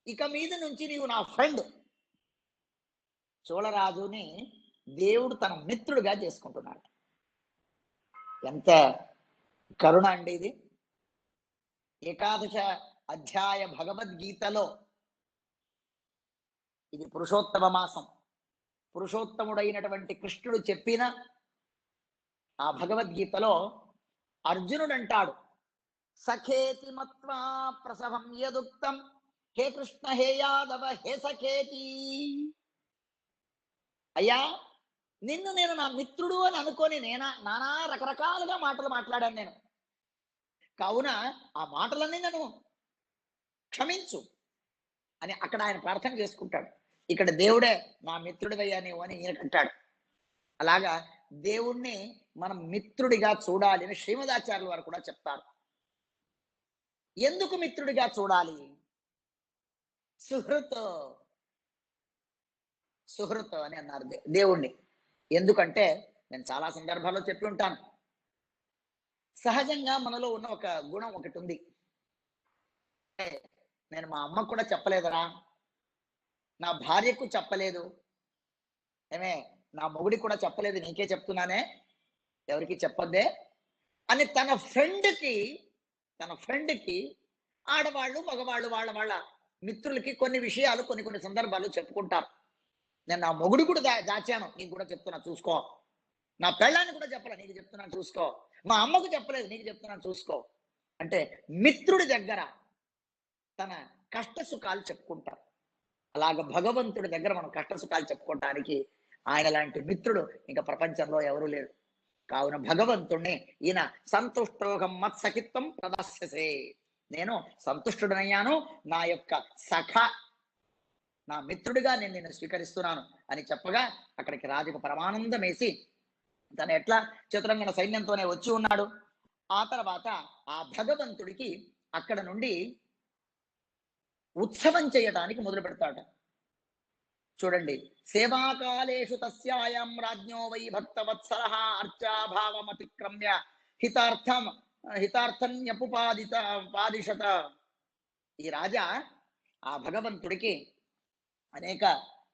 ఇక మీద నుంచి నీవు నా ఫ్రెండ్. చోళరాజుని దేవుడు తన మిత్రుడిగా చేసుకుంటున్నాడు. ఎంత కరుణ అండి ఇది. ఏకాదశ అధ్యాయ భగవద్గీతలో ఇది పురుషోత్తమ మాసం, పురుషోత్తముడైనటువంటి కృష్ణుడు చెప్పిన ఆ భగవద్గీతలో అర్జునుడు అంటాడు, సఖేతి మత్వా ప్రసవం యదుక్తం హే కృష్ణ హే యాదవ హే సఖేతి. అయ్యా, నిన్ను నేను నా మిత్రుడు అని అనుకొని నానా రకరకాలుగా మాటలు మాట్లాడాను నేను, కావున ఆ మాటలన్నీ నన్ను క్షమించు అని అక్కడ ఆయన ప్రార్థన చేసుకుంటాడు. ఇక్కడ దేవుడే నా మిత్రుడివయ్యా నీవు అని ఈయన అంటాడు. అలాగా దేవుణ్ణి మనం మిత్రుడిగా చూడాలి అని శ్రీమదాచార్యుల వారు కూడా చెప్తారు. ఎందుకు మిత్రుడిగా చూడాలి? సుహృత్ అని అన్నారు దేవుణ్ణి. ఎందుకంటే నేను చాలా సందర్భాల్లో చెప్పి ఉంటాను, సహజంగా మనలో ఉన్న ఒక గుణం ఒకటి ఉంది. నేను మా అమ్మకు కూడా చెప్పలేదరా, నా భార్యకు చెప్పలేదు, నా మొగుడికి కూడా చెప్పలేదు, నీకే చెప్తున్నానే, ఎవరికి చెప్పొద్దే అని తన ఫ్రెండ్కి ఆడవాళ్ళు మగవాళ్ళు వాళ్ళ మిత్రులకి కొన్ని విషయాలు కొన్ని సందర్భాలు చెప్పుకుంటారు. నేను నా మొగుడు కూడా దాచాను, నీకు కూడా చెప్తున్నా చూసుకో. నా పెళ్ళాన్ని కూడా చెప్పలే, నీకు చెప్తున్నాను చూసుకో. మా అమ్మకు చెప్పలేదు, నీకు చెప్తున్నాను చూసుకో. అంటే మిత్రుడి దగ్గర తన కష్ట సుఖాలు చెప్పుకుంటారు. అలాగ భగవంతుడి దగ్గర మనం కష్ట సుఖాలు చెప్పుకోవటానికి ఆయన లాంటి మిత్రుడు ఇంకా ప్రపంచంలో ఎవరూ లేరు. కావున భగవంతుణ్ణి ఈయన సంతుష్టోహం మత్సఖిత్వం ప్రదస్యసే, నేను సంతుష్టుడనయ్యాను, నా యొక్క సఖ నా మిత్రుడిగా నేను నిన్ను స్వీకరిస్తున్నాను అని చెప్పగా అక్కడికి రాజుకు పరమానందం వేసి తను ఎట్లా చతురంగణ సైన్యంతోనే వచ్చి ఉన్నాడు. ఆ తర్వాత ఆ భగవంతుడికి అక్కడ నుండి ఉత్సవం చేయడానికి మొదలు పెడతాడు. చూడండి, సేవాకాలేషు తస్యాయం రాజ్ఞో వై భక్తవత్సలః అర్చాభావమతిక్రమ్య హితార్థన్యపుపాదిషత. ఈ రాజా ఆ భగవంతుడికి అనేక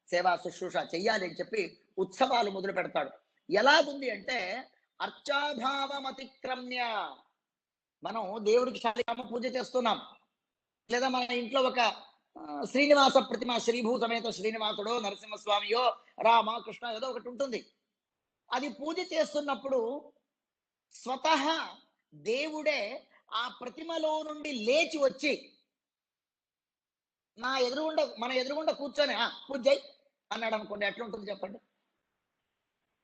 సేవా శుశ్రూష చెయ్యాలి అని చెప్పి ఉత్సవాలు మొదలు పెడతాడు. ఎలాగుంది అంటే అర్చాభావమతిక్రమ్య, మనం దేవుడికి శాలిగ్రామ పూజ చేస్తున్నాం, లేదా మన ఇంట్లో ఒక శ్రీనివాస ప్రతిమ, శ్రీభూ సమేత శ్రీనివాసుడో నరసింహస్వామియో రామ కృష్ణ ఏదో ఒకటి ఉంటుంది. అది పూజ చేస్తున్నప్పుడు స్వతహా దేవుడే ఆ ప్రతిమలో నుండి లేచి వచ్చి మన ఎదురుగుండా కూర్చొని పూజ చేయి అన్నాడు అనుకోండి, ఎట్లుంటుంది చెప్పండి?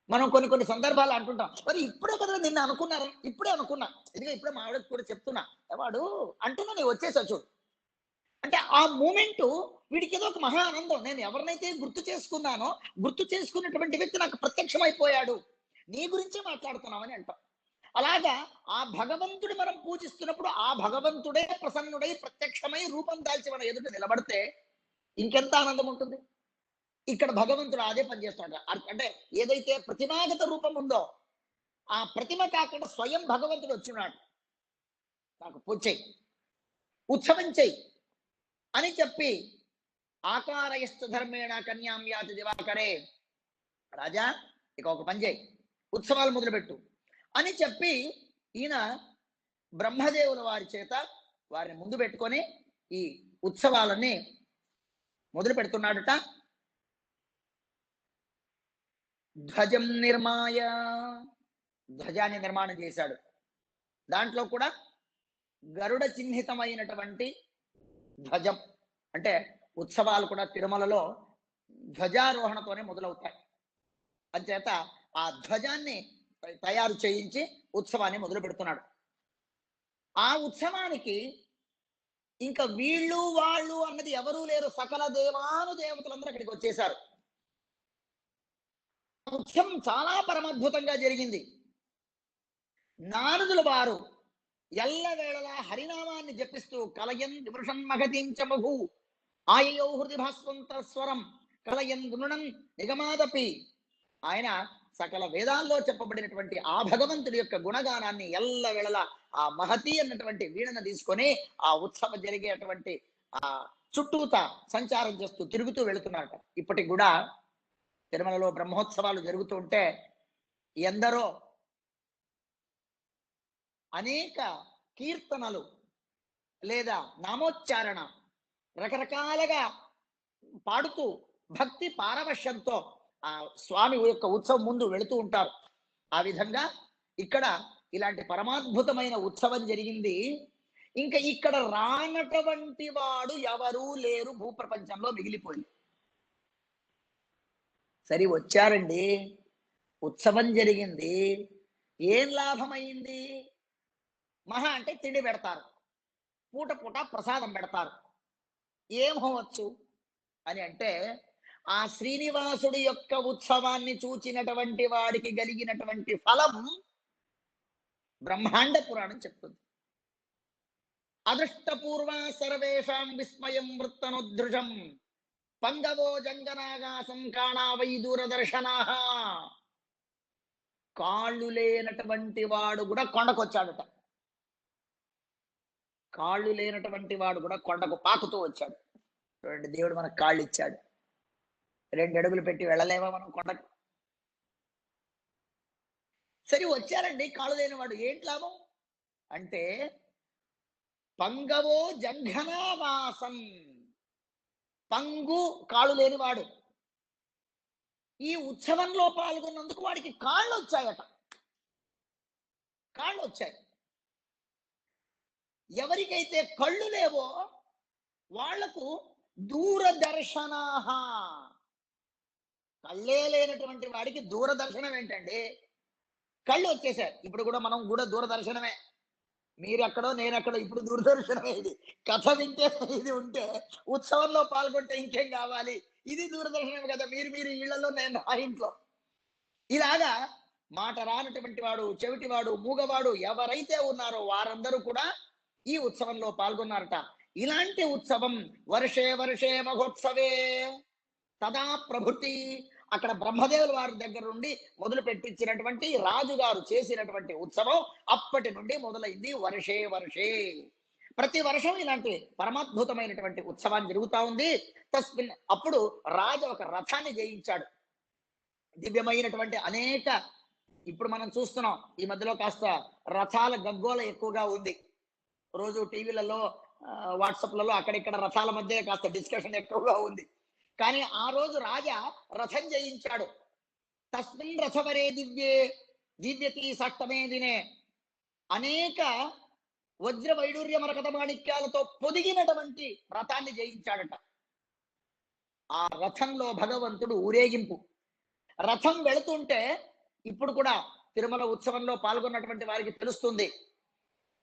మనం కొన్ని సందర్భాలు అంటుంటాం, మరి ఇప్పుడే కదా నిన్న అనుకున్నారు, ఇప్పుడే అనుకున్నా, ఇదిగా ఇప్పుడే మా ఆవిడకి కూడా చెప్తున్నా, వాడు అంటున్నా నేను వచ్చేసా చూడు అంటే ఆ మూమెంట్ వీడికి ఏదో ఒక మహా ఆనందం. నేను ఎవరినైతే గుర్తు చేసుకున్నానో, గుర్తు చేసుకున్నటువంటి వ్యక్తి నాకు ప్రత్యక్షమైపోయాడు, నీ గురించే మాట్లాడుతున్నామని అంటాం. అలాగా ఆ భగవంతుడి మనం పూజిస్తున్నప్పుడు ఆ భగవంతుడే ప్రసన్నుడై ప్రత్యక్షమై రూపం దాల్చి మన ఎదుట నిలబడితే ఇంకెంత ఆనందం ఉంటుంది. ఇక్కడ భగవంతుడు అదే పనిచేస్తున్నాడు. అంటే ఏదైతే ప్రతిమాగత రూపం ఉందో ఆ ప్రతిమ కాకుండా స్వయం భగవంతుడు వచ్చినాడు, నాకు పూజ చెయ్యి, ఉత్సవం చెయ్యి అని చెప్పి ఆకారయస్థ ధర్మేణ కన్యాం యాతి దివాకరే, రాజా ఇక ఒక పని చేయి, ఉత్సవాలు మొదలుపెట్టు అని చెప్పి ఈయన బ్రహ్మదేవుల వారి చేత వారిని ముందు పెట్టుకొని ఈ ఉత్సవాలన్నీ మొదలు పెడుతున్నాడట. ధ్వజం నిర్మాయ, ధ్వజాన్ని నిర్మాణం చేశాడు. దాంట్లో కూడా గరుడ చిహ్నితమైనటువంటి ధ్వజం, అంటే ఉత్సవాలు కూడా తిరుమలలో ధ్వజారోహణతోనే మొదలవుతాయి. అంచేత ఆ ధ్వజాన్ని తయారు చేయించి ఉత్సవాన్ని మొదలు పెడుతున్నాడు. ఆ ఉత్సవానికి ఇంకా వీళ్ళు వాళ్ళు అన్నది ఎవరూ లేరు, సకల దేవాను దేవతలందరూ అక్కడికి వచ్చేశారు. ఉత్సవం చాలా పరమద్భుతంగా జరిగింది. నారదుల వారు ఎల్లవేళలా హరినామాన్ని జపిస్తూ కలయన్ వృషం మగతించబహు ఆయయౌ హృది భాస్వంత స్వరం కలయన్ గుణం నిగమాదపి. ఆయన సకల వేదాల్లో చెప్పబడినటువంటి ఆ భగవంతుడి యొక్క గుణగానాన్ని ఎల్లవేళలా ఆ మహతి అన్నటువంటి వీణను తీసుకొని ఆ ఉత్సవం జరిగేటువంటి ఆ చుట్టూత సంచారం చేస్తూ తిరుగుతూ వెళుతున్నారట. ఇప్పటికి కూడా తిరుమలలో బ్రహ్మోత్సవాలు జరుగుతూ ఉంటే ఎందరో అనేక కీర్తనలు లేదా నామోచ్చారణ రకరకాలుగా పాడుతూ భక్తి పారవశ్యంతో ఆ స్వామి యొక్క ఉత్సవం ముందు వెళుతూ ఉంటారు. ఆ విధంగా ఇక్కడ ఇలాంటి పరమాద్భుతమైన ఉత్సవం జరిగింది. ఇంకా ఇక్కడ రానటువంటి వాడు ఎవరూ లేరు భూప్రపంచంలో, మిగిలిపోయింది. సరే వచ్చారండి, ఉత్సవం జరిగింది, ఏం లాభమైంది? మహా అంటే తిండి పెడతారు, పూట పూట ప్రసాదం పెడతారు, ఏమవచ్చు అని అంటే ఆ శ్రీనివాసుడి యొక్క ఉత్సవాన్ని చూచినటువంటి వాడికి కలిగినటువంటి ఫలం బ్రహ్మాండ పురాణం చెప్తుంది. అదృష్టపూర్వ సర్వేషాం విస్మయం వృత్తనుదృశం పంగవో జంగనాగాసం కాణా వై దూరదర్శనా. కాళ్ళు లేనటువంటి వాడు కూడా కొండకొచ్చాడట. కాళ్ళు లేనటువంటి వాడు కూడా కొండకు పాకుతూ వచ్చాడు. చూడండి, దేవుడు మనకు కాళ్ళు ఇచ్చాడు, 2 అడుగులు పెట్టి వెళ్ళలేవా మనం కొండకు? సరే వచ్చారండి కాళ్ళు లేనివాడు, ఏంటి లాభం అంటే పంగవో జంఘనావాసం. పంగు కాళ్ళు లేనివాడు ఈ ఉత్సవంలో పాల్గొన్నందుకు వాడికి కాళ్ళు వచ్చాయట. కాళ్ళు వచ్చాయి. ఎవరికైతే కళ్ళు లేవో వాళ్లకు దూరదర్శనా. కళ్ళే లేనటువంటి వాడికి దూరదర్శనం ఏంటండి? కళ్ళు వచ్చేసారు. ఇప్పుడు కూడా మనం కూడా దూరదర్శనమే. మీరెక్కడో నేనెక్కడో, ఇప్పుడు దూరదర్శనమే. ఇది కథ వింటే ఇది ఉంటే, ఉత్సవంలో పాల్గొంటే ఇంకేం కావాలి? ఇది దూరదర్శనమే కదా. మీరు ఇళ్లలో, నేను ఆ ఇంట్లో. ఇలాగా మాట రానటువంటి వాడు, చెవిటివాడు, మూగవాడు ఎవరైతే ఉన్నారో వారందరూ కూడా ఈ ఉత్సవంలో పాల్గొన్నారట. ఇలాంటి ఉత్సవం వర్షే వర్షే మహోత్సవే తదా ప్రభుతి. అక్కడ బ్రహ్మదేవుల వారి దగ్గర నుండి మొదలు పెట్టించినటువంటి రాజుగారు చేసినటువంటి ఉత్సవం అప్పటి నుండి మొదలైంది. వర్షే వర్షే, ప్రతి వర్షం ఇలాంటి పరమాద్భుతమైనటువంటి ఉత్సవాన్ని జరుగుతా ఉంది. తస్మిన్, అప్పుడు రాజు ఒక రథాన్ని జయించాడు. దివ్యమైనటువంటి అనేక, ఇప్పుడు మనం చూస్తున్నాం ఈ మధ్యలో కాస్త రథాల గగ్గోల ఎక్కువగా ఉంది. రోజు టీవీలలో, వాట్సాప్లలో అక్కడిక్కడ రథాల మధ్య కాస్త డిస్కషన్ ఎక్కువగా ఉంది. కానీ ఆ రోజు రాజా రథం జయించాడు. తస్మిన్ రథవరే దివ్యే దివ్యతి సప్తమే దినే. అనేక వజ్ర వైడూర్య మరకత మాణిక్యాలతో పొదిగినటువంటి రథాన్ని జయించాడట. ఆ రథంలో భగవంతుడు ఊరేగింపు. రథం వెళుతుంటే ఇప్పుడు కూడా తిరుమల ఉత్సవంలో పాల్గొన్నటువంటి వారికి తెలుస్తుంది.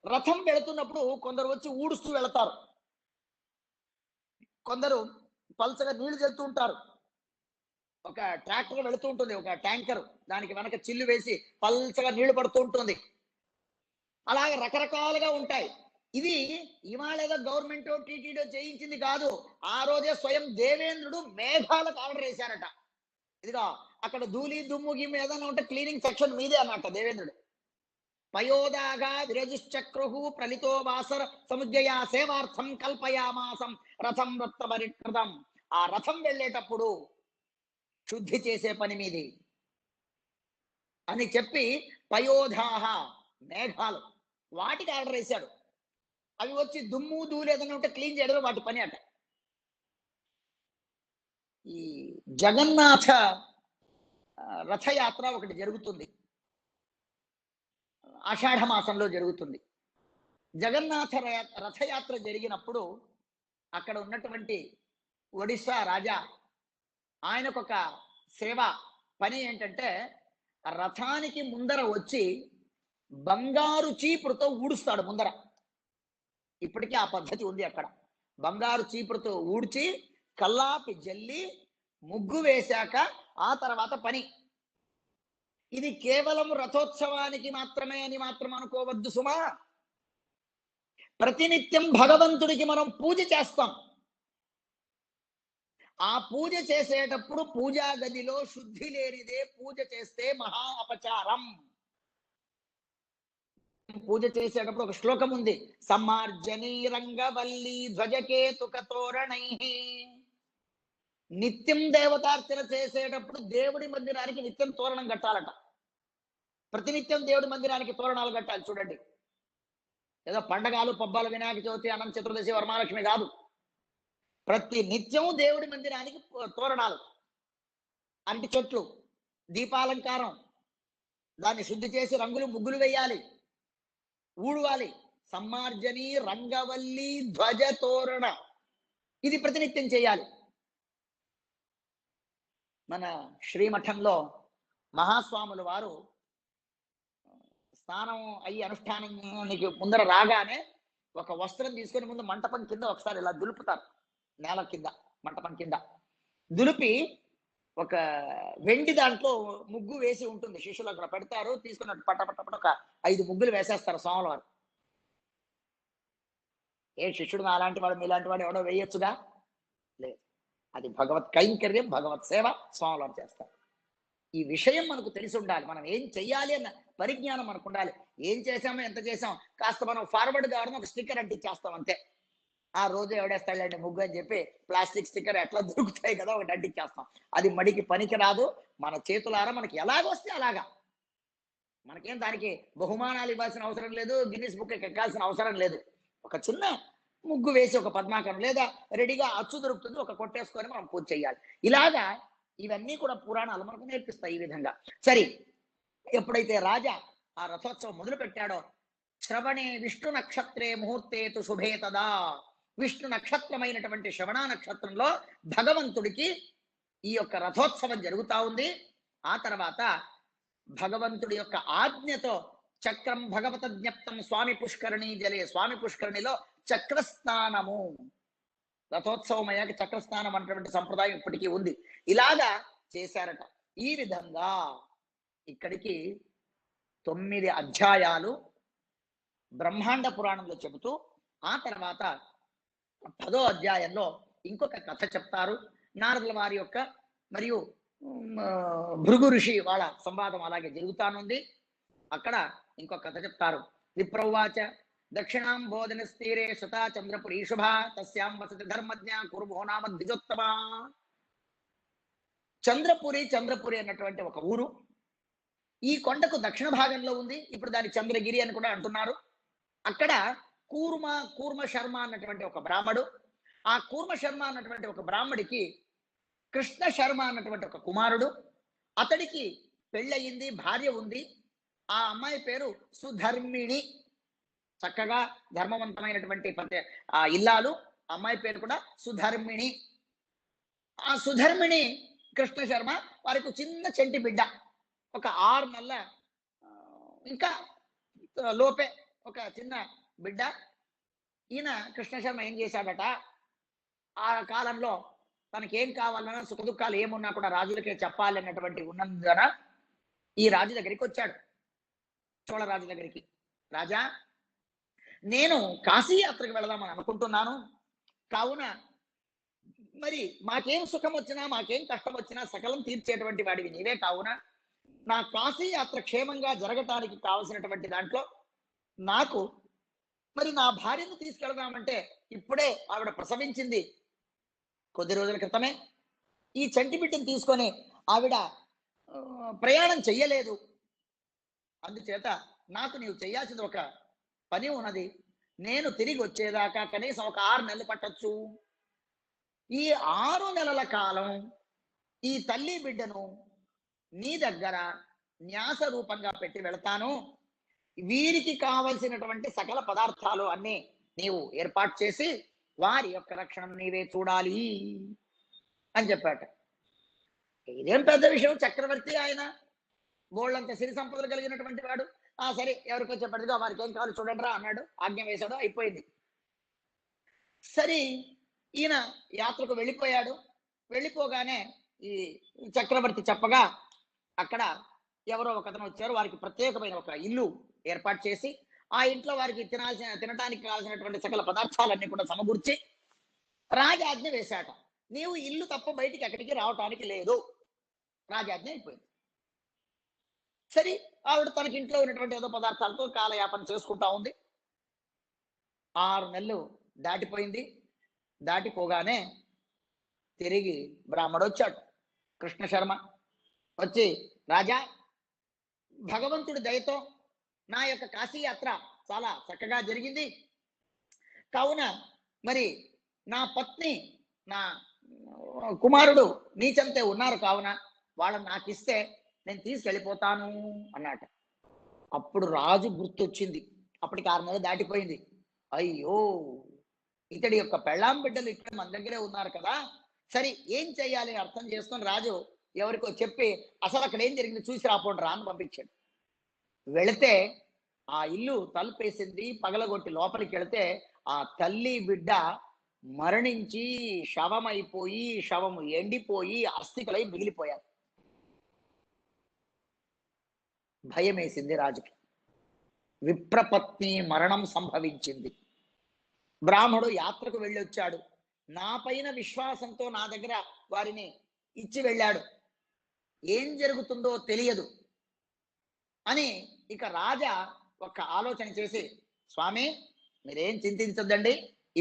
రథం వెళుతున్నప్పుడు కొందరు వచ్చి ఊడుస్తూ వెళతారు, కొందరు పల్చగా నీళ్లు చల్లుతూ ఉంటారు. ఒక ట్రాక్టర్ వెళుతూ ఉంటుంది, ఒక ట్యాంకర్, దానికి వెనక చిల్లు వేసి పల్చగా నీళ్లు పడుతూ ఉంటుంది. అలాగే రకరకాలుగా ఉంటాయి. ఇది ఇవాళ ఏదో గవర్నమెంట్ టీటీడీ చేయించింది కాదు. ఆ రోజే స్వయం దేవేంద్రుడు మేఘాలకు ఆర్డర్ వేశారట. ఇదిగా అక్కడ ధూళి దుమ్ము గిమ్ము ఏదైనా ఉంటే క్లీనింగ్ సెక్షన్ మీదే అన్నట్ట దేవేంద్రుడు. పయోదాగా విరజుశ్చక్రు ప్రలితో వాసర సముద్యయా సేవార్థం కల్పయామాసం రథం వృత్తపరికృతం. ఆ రథం వెళ్ళేటప్పుడు శుద్ధి చేసే పని మీది అని చెప్పి పయోధాహ, మేఘాలు, వాటికి ఆర్డర్ వేశాడు. అవి వచ్చి దుమ్ము ధూళి ఏదైనా ఉంటే క్లీన్ చేయడమే వాటి పని అట. ఈ జగన్నాథ రథయాత్ర ఒకటి జరుగుతుంది, ఆషాఢ మాసంలో జరుగుతుంది. జగన్నాథ రథయాత్ర జరిగినప్పుడు అక్కడ ఉన్నటువంటి ఒడిశా రాజా ఆయనకొక సేవ పని ఏంటంటే రథానికి ముందర వచ్చి బంగారు చీపురుతో ఊడుస్తాడు ముందర. ఇప్పటికీ ఆ పద్ధతి ఉంది అక్కడ. బంగారు చీపురుతో ఊడ్చి కల్లాపి జల్లి ముగ్గు వేశాక ఆ తర్వాత పని. ఇది కేవలం రథోత్సవానికి మాత్రమే అని మాత్రం అనుకోవద్దు సుమా. ప్రతినిత్యం భగవంతుడికి మనం పూజ చేస్తాం. ఆ పూజ చేసేటప్పుడు పూజా గదిలో శుద్ధి లేనిదే పూజ చేస్తే మహా అపచారం. పూజ చేసేటప్పుడు ఒక శ్లోకం ఉంది, సమ్మార్జనీ రంగవల్లి ధ్వజకేతుక తోరణై. నిత్యం దేవతార్చన చేసేటప్పుడు దేవుడి మందిరానికి నిత్యం తోరణం కట్టాలట. ప్రతినిత్యం దేవుడి మందిరానికి తోరణాలు కట్టాలి. చూడండి, ఏదో పండగలు పబ్బాలు వినాయక చవితి అనంత చతుర్దశి వరమహాలక్ష్మి కాదు, ప్రతి నిత్యం దేవుడి మందిరానికి తోరణాలు, అంటి చెట్లు, దీపాలంకారం, దాన్ని శుద్ధి చేసి రంగులు ముగ్గులు వేయాలి, ఊడవాలి. సమ్మార్జని రంగవల్లి ధ్వజ తోరణ ఇది ప్రతినిత్యం చేయాలి. మన శ్రీమఠంలో మహాస్వాముల వారు స్నానం అయ్యి అనుష్ఠానానికి ముందర రాగానే ఒక వస్త్రం తీసుకొని ముందు మంటపం కింద ఒకసారి ఇలా దులుపుతారు, నేల కింద మంటపం కింద దులిపి ఒక వెండి దాంట్లో ముగ్గు వేసి ఉంటుంది, శిష్యులు అక్కడ పెడతారు, తీసుకున్నట్టు పట్టపట్ట ఒక 5 ముగ్గులు వేసేస్తారు స్వాముల వారు. ఏ శిష్యుడు అలాంటి వాడు మీలాంటి వాడు ఎవడో వేయొచ్చుగా? లేదు, అది భగవత్ కైంకర్యం, భగవత్ సేవ స్వాముల వారు చేస్తారు. ఈ విషయం మనకు తెలిసి ఉండాలి. మనం ఏం చెయ్యాలి అన్న పరిజ్ఞానం మనకు ఉండాలి. ఏం చేసామో ఎంత చేసాం కాస్త మనం ఫార్వర్డ్ కావడం ఒక స్టిక్కర్ అంటించేస్తాం అంతే. ఆ రోజు ఎవడేస్తాడండి ముగ్గు అని చెప్పి ప్లాస్టిక్ స్టిక్కర్ ఎట్లా దొరుకుతాయి కదా ఒకటి అంటించేస్తాం. అది మడికి పనికి రాదు. మన చేతులారా మనకి ఎలాగొస్తే అలాగా, మనకేం దానికి బహుమానాలు ఇవ్వాల్సిన అవసరం లేదు, గిన్నిస్ బుక్ ఎక్కాల్సిన అవసరం లేదు. ఒక చిన్న ముగ్గు వేసి ఒక పద్మాకరం లేదా రెడీగా అచ్చు దొరుకుతుంది, ఒక కొట్టేసుకొని మనం పూజ చేయాలి. ఇలాగా ఇవన్నీ కూడా పురాణాలు మనకు నేర్పిస్తాయి ఈ విధంగా. సరే, ఎప్పుడైతే రాజా ఆ రథోత్సవం మొదలు పెట్టాడో, శ్రవణే విష్ణు నక్షత్రే ముహూర్తేతు శుభే తదా, విష్ణు నక్షత్రమైనటువంటి శ్రవణ నక్షత్రంలో భగవంతుడికి ఈ యొక్క రథోత్సవం జరుగుతా ఉంది. ఆ తర్వాత భగవంతుడి యొక్క ఆజ్ఞతో చక్రం భగవత జ్ఞప్తం స్వామి పుష్కరిణి జలే, స్వామి పుష్కరిణిలో చక్రస్నానము, రథోత్సవం అయ్యాక చక్రస్నానం అనేటువంటి సంప్రదాయం ఇప్పటికీ ఉంది. ఇలాగా చేశారట. ఈ విధంగా ఇక్కడికి 9 అధ్యాయాలు బ్రహ్మాండ పురాణంలో చెబుతూ ఆ తర్వాత 10వ అధ్యాయంలో ఇంకొక కథ చెప్తారు. నారదుల వారి యొక్క మరియు భృగు ఋషి వాళ్ళ సంవాదం అలాగే జరుగుతానుంది. అక్కడ ఇంకొక కథ చెప్తారు. విప్రవాచ దక్షిణాం బోధన స్థీరే శతా చంద్రపురీ శుభ తస్యాం వసతి ధర్మజ్ఞ కురుభో నామ ద్విజోత్తమ. చంద్రపురి అన్నటువంటి ఒక ఊరు ఈ కొండకు దక్షిణ భాగంలో ఉంది. ఇప్పుడు దాని చంద్రగిరి అని కూడా అంటున్నారు. అక్కడ కూర్మ శర్మ అన్నటువంటి ఒక బ్రాహ్మడు, ఆ కూర్మ శర్మ అన్నటువంటి ఒక బ్రాహ్మడికి కృష్ణ శర్మ అన్నటువంటి ఒక కుమారుడు, అతడికి పెళ్ళయింది, భార్య ఉంది. ఆ అమ్మాయి పేరు సుధర్మిణి, చక్కగా ధర్మవంతమైనటువంటి ఆ ఇల్లాలు. అమ్మాయి పేరు కూడా సుధర్మిణి. ఆ సుధర్మిణి కృష్ణ శర్మ వారికి చిన్న చెంటి బిడ్డ, ఒక 6 నెలల ఇంకా లోపే ఒక చిన్న బిడ్డ. ఈయన కృష్ణ శర్మ ఏం చేశాడట, ఆ కాలంలో తనకేం కావాలన్నా సుఖ దుఃఖాలు ఏమున్నా కూడా రాజులకే చెప్పాలి అన్నటువంటి ఉన్నందున ఈ రాజు దగ్గరికి వచ్చాడు, చోళరాజు దగ్గరికి. రాజా, నేను కాశీ యాత్రకు వెళదామని అనుకుంటున్నాను. కావున మరి మాకేం సుఖం వచ్చినా మాకేం కష్టం వచ్చినా సకలం తీర్చేటువంటి వాడివి నీవే. కావున నా కాశీ యాత్ర క్షేమంగా జరగటానికి కావలసినటువంటి దాంట్లో నాకు మరి నా భార్యను తీసుకెళదామంటే ఇప్పుడే ఆవిడ ప్రసవించింది కొద్ది రోజుల క్రితమే. ఈ చంటి బిడ్డను తీసుకొని ఆవిడ ప్రయాణం చెయ్యలేదు. అందుచేత నాకు నీవు చేయాల్సింది ఒక పని ఉన్నది. నేను తిరిగి వచ్చేదాకా కనీసం ఒక 6 నెలలు పట్టొచ్చు. ఈ 6 నెలల కాలం ఈ తల్లి బిడ్డను నీ దగ్గర న్యాస రూపంగా పెట్టి వెళతాను. వీరికి కావలసినటువంటి సకల పదార్థాలు అన్నీ నీవు ఏర్పాటు చేసి వారి యొక్క రక్షణ నీవే చూడాలి అని చెప్పాట. ఇదేం పెద్ద విషయం, చక్రవర్తి ఆయన, బోళ్ళంత సిరి సంపదలు కలిగినటువంటి వాడు. సరే ఎవరికో చెప్పాడుగా, వారికి ఏం కావాలి చూడండి రా అన్నాడు, ఆజ్ఞ వేశాడు, అయిపోయింది. సరే ఈయన యాత్రకు వెళ్ళిపోయాడు. వెళ్ళిపోగానే ఈ చక్రవర్తి చెప్పగా అక్కడ ఎవరో ఒకతను వచ్చారు. వారికి ప్రత్యేకమైన ఒక ఇల్లు ఏర్పాటు చేసి ఆ ఇంట్లో వారికి తినటానికి కావాల్సినటువంటి సకల పదార్థాలన్నీ కూడా సమకూర్చి రాజాజ్ఞ వేశాట. నీవు ఇల్లు తప్ప బయటికి ఎక్కడికి రావటానికి లేదు, రాజాజ్ఞ అయిపోయింది. సరే ఆవిడ తనకి ఇంట్లో ఉన్నటువంటి ఏదో పదార్థాలతో కాలయాపన చేసుకుంటా ఉంది. 6 నెలలు దాటిపోయింది. దాటిపోగానే తిరిగి బ్రాహ్మడు వచ్చాడు, కృష్ణ శర్మ వచ్చి, రాజా, భగవంతుడి దయతో నా యొక్క కాశీ యాత్ర చాలా చక్కగా జరిగింది. కావున మరి నా పత్ని, నా కుమారుడు నీ చెంతే ఉన్నారు, కావున వాళ్ళని నాకు ఇస్తే నేను తీసుకెళ్ళిపోతాను అన్నట. అప్పుడు రాజు గుర్తొచ్చింది. అప్పటికి 6 నెలలు దాటిపోయింది. అయ్యో, ఇతడి యొక్క పెళ్ళాం బిడ్డలు ఇక్కడ మన దగ్గరే ఉన్నారు కదా, సరే ఏం చెయ్యాలి అర్థం చేసుకొని రాజు ఎవరికో చెప్పి అసలు అక్కడ ఏం జరిగింది చూసి రాపోండి రా అని పంపించాడు. వెళితే ఆ ఇల్లు తలుపేసింది, పగలగొట్టి లోపలికి వెళితే ఆ తల్లి బిడ్డ మరణించి శవమైపోయి, శవము ఎండిపోయి అస్థికలై మిగిలిపోయారు. భయం వేసింది రాజుకి. విప్రపత్ని మరణం సంభవించింది. బ్రాహ్మడు యాత్రకు వెళ్ళొచ్చాడు, నా పైన విశ్వాసంతో నా దగ్గర వారిని ఇచ్చి వెళ్ళాడు, ఏం జరుగుతుందో తెలియదు అని ఇక రాజా ఒక ఆలోచన చేసి, స్వామి మీరేం చింతించొద్దండి,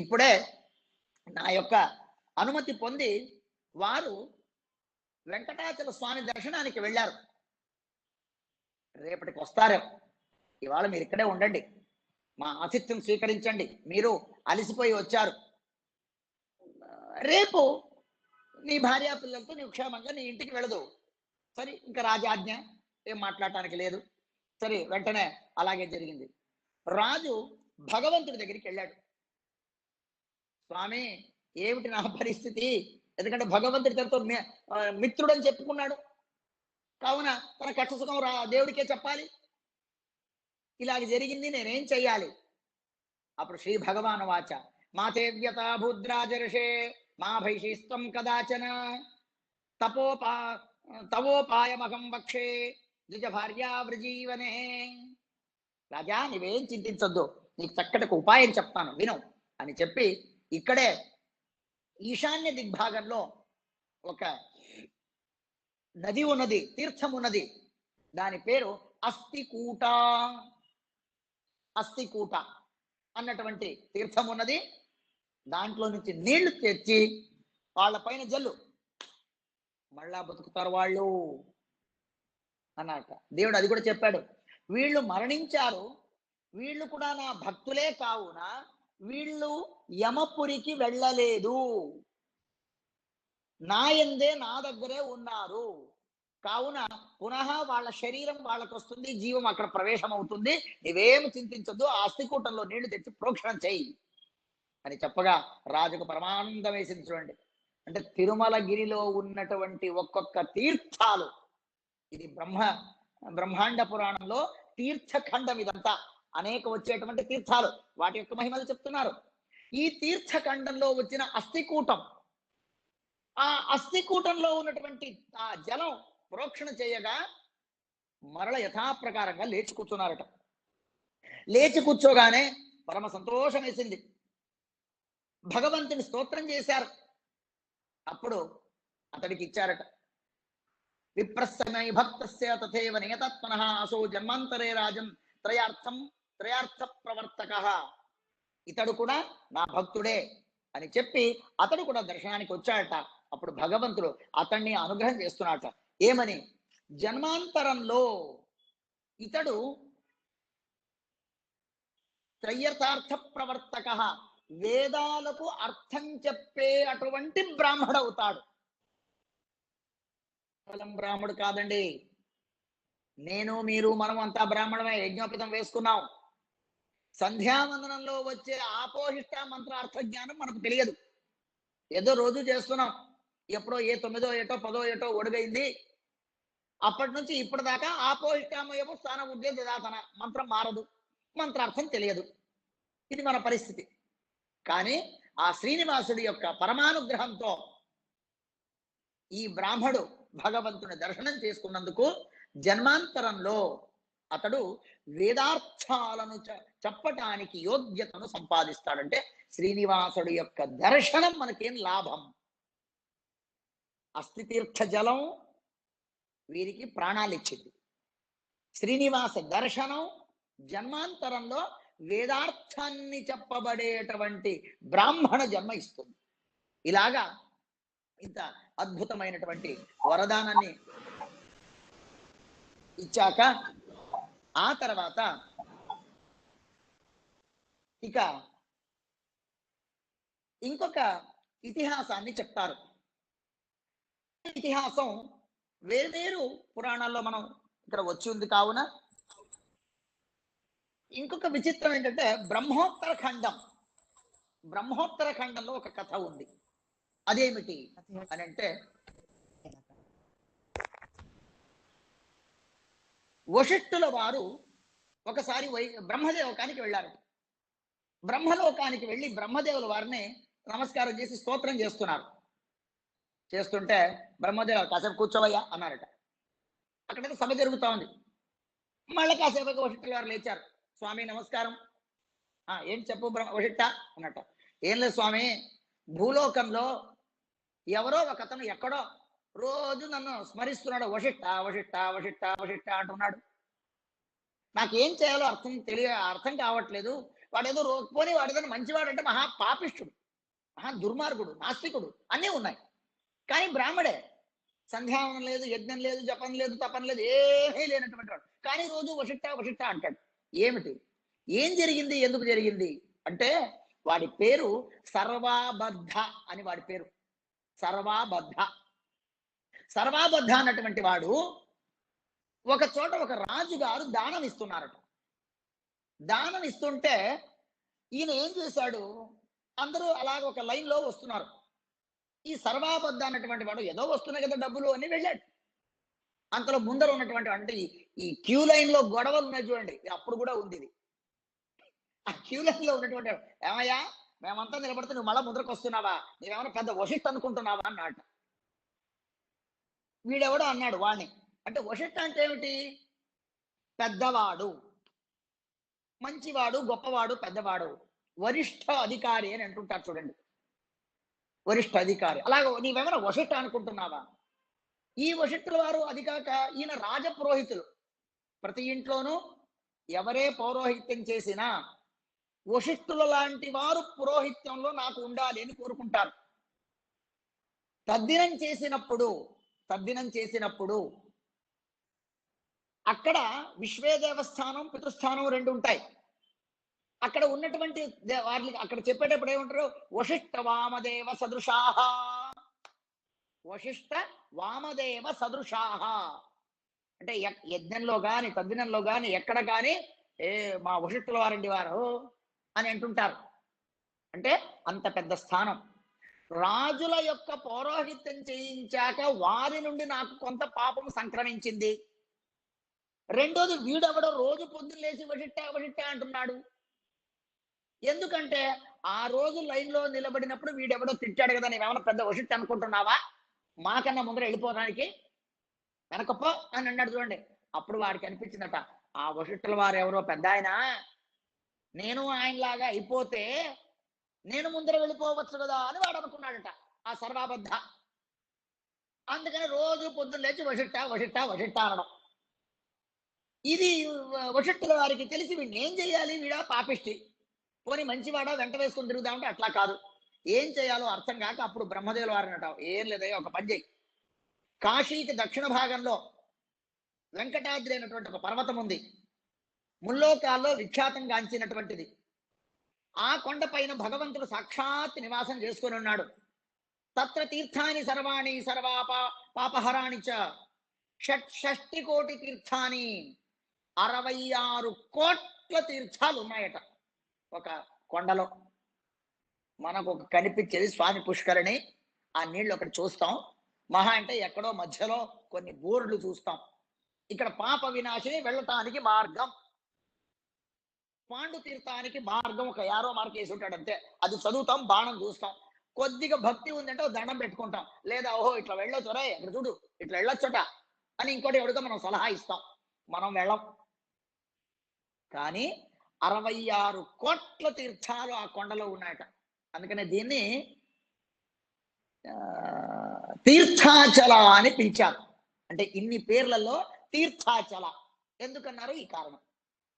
ఇప్పుడే నా యొక్క అనుమతి పొంది వారు వెంకటాచల స్వామి దర్శనానికి వెళ్ళారు, రేపటికి వస్తారు, ఇవాళ మీరు ఇక్కడే ఉండండి, మా ఆతిథ్యం స్వీకరించండి, మీరు అలసిపోయి వచ్చారు, రేపు నీ భార్యా పిల్లలతో నీవు క్షేమంగా నీ ఇంటికి వెళ్ళదు. సరే ఇంకా రాజాజ్ఞ, ఏం మాట్లాడటానికి లేదు. సరే వెంటనే అలాగే జరిగింది. రాజు భగవంతుడి దగ్గరికి వెళ్ళాడు, స్వామి ఏమిటి నా పరిస్థితి, ఎందుకంటే భగవంతుడి తనతో మిత్రుడని చెప్పుకున్నాడు, కావున తన కష్ట సుఖం దేవుడికే చెప్పాలి, ఇలాగ జరిగింది, నేనేం చెయ్యాలి. అప్పుడు శ్రీ భగవాను వాచ, మాతేవ్యత భూద్రాజర్షే మా భైషిస్తం కదాచన తవోపాయమహం వక్షే ద్విజ భార్యా వ్రజీవనే. రాజా నీవేం చింతించొద్దు, నీకు చక్కటి ఒక ఉపాయం చెప్తాను విను అని చెప్పి ఇక్కడే ఈశాన్య దిగ్భాగంలో ఒక నది ఉన్నది, తీర్థం ఉన్నది, దాని పేరు అస్థికూట. అస్థికూట అన్నటువంటి తీర్థం ఉన్నది, దాంట్లో నుంచి నీళ్లు తెచ్చి వాళ్ళ పైన జల్లు, మళ్ళా బతుకుతారు వాళ్ళు అన్నట. దేవుడు అది కూడా చెప్పాడు, వీళ్ళు మరణించారు, వీళ్ళు కూడా నా భక్తులే, కావున వీళ్ళు యమపురికి వెళ్ళలేదు, నా యందే నా దగ్గరే ఉన్నారు, కావున పునః వాళ్ళ శరీరం వాళ్ళకు వస్తుంది, జీవం అక్కడ ప్రవేశం అవుతుంది, నీవేమి చింతించొద్దు, ఆ అస్థికూటంలో నీళ్లు తెచ్చి ప్రోక్షణం చేయి అని చెప్పగా రాజుకు పరమానందం వేసింది. చూడండి, అంటే తిరుమలగిరిలో ఉన్నటువంటి ఒక్కొక్క తీర్థాలు, ఇది బ్రహ్మాండ పురాణంలో తీర్థఖండం, ఇదంతా అనేక వచ్చేటువంటి తీర్థాలు, వాటి యొక్క మహిమలు చెప్తున్నారు. ఈ తీర్థఖండంలో వచ్చిన అస్థికూటం, ఆ అస్థికూటంలో ఉన్నటువంటి ఆ జలం ప్రోక్షణ చేయగా మరల యథాప్రకారంగా లేచి కూర్చున్నారట. లేచి కూర్చోగానే పరమ సంతోషం వేసింది, భగవంతుని స్తోత్రం చేశారు. అప్పుడు అతడికి ఇచ్చారట, విప్రస్సమై భక్తస్య తథైవ నియతాత్మనః అసో జన్మాంతరే రాజం త్రయార్థ ప్రవర్తకః. ఇతడు కూడా నా భక్తుడే అని చెప్పి అతడు కూడా దర్శనానికి వచ్చాడట. అప్పుడు భగవంతుడు అతన్ని అనుగ్రహం చేస్తున్నాడట. ఏమని? జన్మాంతరంలో ఇతడు త్రయ్యర్థార్థ ప్రవర్తక, వేదాలకు అర్థం చెప్పే అటువంటి బ్రాహ్మడు అవుతాడు. కేవలం బ్రాహ్మడు కాదండి, నేను మీరు మనం అంతా బ్రాహ్మణమే. యజ్ఞోపితం వేసుకున్నాం. సంధ్యావందనంలో వచ్చే ఆపోహిష్ట మంత్ర అర్థ జ్ఞానం మనకు తెలియదు, ఏదో రోజు చేస్తున్నాం. ఎప్పుడో ఏ 9వ ఏటో 10వ ఏటో ఒడుగైంది, అప్పటి నుంచి ఇప్పటిదాకా ఆపోహిష్టామయము స్థాన ఉద్దే దాతన మంత్రం మారదు, మంత్రార్థం తెలియదు. ఇది మన పరిస్థితి. కానీ ఆ శ్రీనివాసుడి యొక్క పరమానుగ్రహంతో ఈ బ్రాహ్మడు భగవంతుని దర్శనం చేసుకున్నందుకు జన్మాంతరంలో అతడు వేదార్థాలను చెప్పటానికి యోగ్యతను సంపాదిస్తాడంటే శ్రీనివాసుడి యొక్క దర్శనం మనకేం లాభం? అస్థితీర్థ జలం వీరికి ప్రాణాలు ఇచ్చింది. శ్రీనివాస దర్శనం జన్మాంతరంలో వేదార్థాన్ని చెప్పబడేటువంటి బ్రాహ్మణ జన్మ ఇస్తుంది. ఇలాగా ఇంత అద్భుతమైనటువంటి వరదానాన్ని ఇచ్చాక ఆ తర్వాత ఇక ఇంకొక ఇతిహాసాన్ని చెప్తారు. ఇతిహాసం వేర్వేరు పురాణాల్లో మనం ఇక్కడ వచ్చి ఉంది. కావున ఇంకొక విచిత్రం ఏంటంటే బ్రహ్మోత్తర ఖండం, బ్రహ్మోత్తర ఖండంలో ఒక కథ ఉంది. అదేమిటి అని అంటే, వశిష్ఠుల వారు ఒకసారి బ్రహ్మదేవకానికి వెళ్ళారు. బ్రహ్మలోకానికి వెళ్ళి బ్రహ్మదేవుల వారిని నమస్కారం చేసి స్తోత్రం చేస్తున్నారు. చేస్తుంటే బ్రహ్మదేవ కాసేపు కూర్చోవయ్యా అన్నారట. అక్కడైతే సభ జరుగుతా ఉంది. మళ్ళీ కాసేపు వశిష్ఠుల వారు లేచారు. స్వామి నమస్కారం. ఏం చెప్పు వశిష్ఠ అన్నట్ట. ఏం లేదు స్వామి, భూలోకంలో ఎవరో ఒక అతను ఎక్కడో రోజు నన్ను స్మరిస్తున్నాడు, వశిష్ఠ వశిష్ఠ వశిష్ఠ వశిష్ఠ అంటున్నాడు. నాకేం చేయాలో అర్థం కావట్లేదు. వాడేదో పోనీ వాడేదో మంచివాడు అంటే మహా పాపిష్ఠుడు, మహా దుర్మార్గుడు, నాస్తికుడు అన్నీ ఉన్నాయి. కానీ బ్రాహ్మడే, సంధ్యావనం లేదు, యజ్ఞం లేదు, జపం లేదు, తపం లేదు, ఏమీ లేనటువంటి వాడు. కానీ రోజు వశిష్ఠ వశిష్ఠ అంటాడు. ఏమిటి, ఏం జరిగింది, ఎందుకు జరిగింది అంటే వాడి పేరు సర్వాబద్ధ అని. వాడి పేరు సర్వాబద్ధ. సర్వాబద్ధ అన్నటువంటి వాడు ఒక చోట ఒక రాజుగారు దానం ఇస్తున్నారట. దానం ఇస్తుంటే ఈయన ఏం చేశాడు, అందరూ అలాగ ఒక లైన్ లో వస్తున్నారు. ఈ సర్వాబద్ధ అన్నటువంటి వాడు ఏదో వస్తున్నాయి కదా డబ్బులు అని వెళ్ళాడు. అంతలో ముందర ఉన్నటువంటి అంటే ఈ క్యూ లైన్ లో గొడవలు ఉన్నాయి చూడండి, అప్పుడు కూడా ఉంది ఇది. ఆ క్యూ లైన్ లో ఉన్నటువంటి ఏమయ్యా మేమంతా నిలబడితే నువ్వు మళ్ళా ముందరకు వస్తున్నావా, నువ్వేమైనా పెద్ద వశిష్ఠ అనుకుంటున్నావా అన్నమాట. వీడెవడో అన్నాడు వాణ్ణి. అంటే వశిష్ఠ అంటే ఏమిటి, పెద్దవాడు, మంచివాడు, గొప్పవాడు, పెద్దవాడు, వరిష్ఠ అధికారి అని అంటుంటారు చూడండి, వరిష్ఠ అధికారి. అలాగే నీవేమైనా వశిష్ఠ అనుకుంటున్నావా? ఈ వశిష్ఠుల వారు అది కాక ఈయన రాజపురోహితులు. ప్రతి ఇంట్లోనూ ఎవరే పౌరోహిత్యం చేసినా వశిష్ఠుల లాంటి వారు పురోహిత్యంలో నాకు ఉండాలి అని కోరుకుంటారు. తద్దినం చేసినప్పుడు అక్కడ విశ్వే దేవస్థానం, పితృస్థానం రెండు ఉంటాయి. అక్కడ ఉన్నటువంటి వారికి అక్కడ చెప్పేటప్పుడు ఏమంటారు, వశిష్ఠ వామదేవ సదృశాహ, వశిష్ఠ వామదేవ సదృశాహ అంటే యజ్ఞంలో గాని తద్దినంలో గాని ఎక్కడ కానీ మా వశిష్ఠుల వారండి వారు అని అంటుంటారు. అంటే అంత పెద్ద స్థానం. రాజుల యొక్క పౌరోహిత్యం చేయించాక వారి నుండి నాకు కొంత పాపం సంక్రమించింది. రెండోది, వీడెవడో రోజు పొద్దున్న లేచి వశిష్ఠ వశిష్ఠ అంటున్నాడు. ఎందుకంటే ఆ రోజు లైన్ లో నిలబడినప్పుడు వీడెవడో తిట్టాడు కదా, నీవేమైనా పెద్ద వశిష్ఠ అనుకుంటున్నావా, మాకన్నా ముందర వెళ్ళిపోవడానికి వెనకపో అని అన్నాడు చూడండి. అప్పుడు వాడికి అనిపించిందట, ఆ వశిష్ఠుల వారు ఎవరో పెద్ద ఆయన, నేను ఆయనలాగా అయిపోతే నేను ముందర వెళ్ళిపోవచ్చు కదా అని వాడు అనుకున్నాడట, ఆ సర్వాబద్ధ. అందుకని రోజు పొద్దున్న లేచి వశిష్ఠ వశిష్ఠ వశిష్ఠ అనడం. ఇది వశిష్ఠుల వారికి తెలిసి వీడిని ఏం చేయాలి, వీడా పాపిష్టి, పోనీ మంచివాడా వెంట వేసుకొని తిరుగుదామంటే అట్లా కాదు, ఏం చేయాలో అర్థం కాక అప్పుడు బ్రహ్మదేవుల వారిని అంటావు, ఏం లేదయ్యా ఒక పని చేయి, కాశీకి దక్షిణ భాగంలో వెంకటాద్రి అయినటువంటి ఒక పర్వతం ఉంది, ముల్లోకాల్లో విఖ్యాతం గాంచినటువంటిది. ఆ కొండ పైన భగవంతుడు సాక్షాత్ నివాసం చేసుకుని ఉన్నాడు. తత్ర తీర్థాని సర్వాణి పాపహరాణి చ షష్టి కోటి తీర్థాని, 66 కోట్ల తీర్థాలు ఉన్నాయట ఒక కొండలో. మనకు ఒక కనిపించేది స్వామి పుష్కరిణి, ఆ నీళ్ళు ఒకటి చూస్తాం, మహా అంటే ఎక్కడో మధ్యలో కొన్ని బోర్డులు చూస్తాం. ఇక్కడ పాప వినాశిని వెళ్ళటానికి మార్గం, పాండు తీర్థానికి మార్గం ఒక యారో మార్క్ వేసి ఉంటాడు అంతే. అది చదువుతాం, బాణం చూస్తాం. కొద్దిగా భక్తి ఉందంటే ఒక దండం పెట్టుకుంటాం, లేదా ఓహో ఇట్లా వెళ్ళొచ్చు రే ఇక్కడ చూడు ఇట్లా వెళ్ళొచ్చుట అని ఇంకోటి ఎవరితో మనం సలహా ఇస్తాం, మనం వెళ్ళం. కానీ 66 కోట్ల తీర్థాలు ఆ కొండలో ఉన్నాయట. అందుకనే దీన్ని తీర్థాచల అని పిలిచారు. అంటే ఇన్ని పేర్లలో తీర్థాచల ఎందుకన్నారు? ఈ కారణం.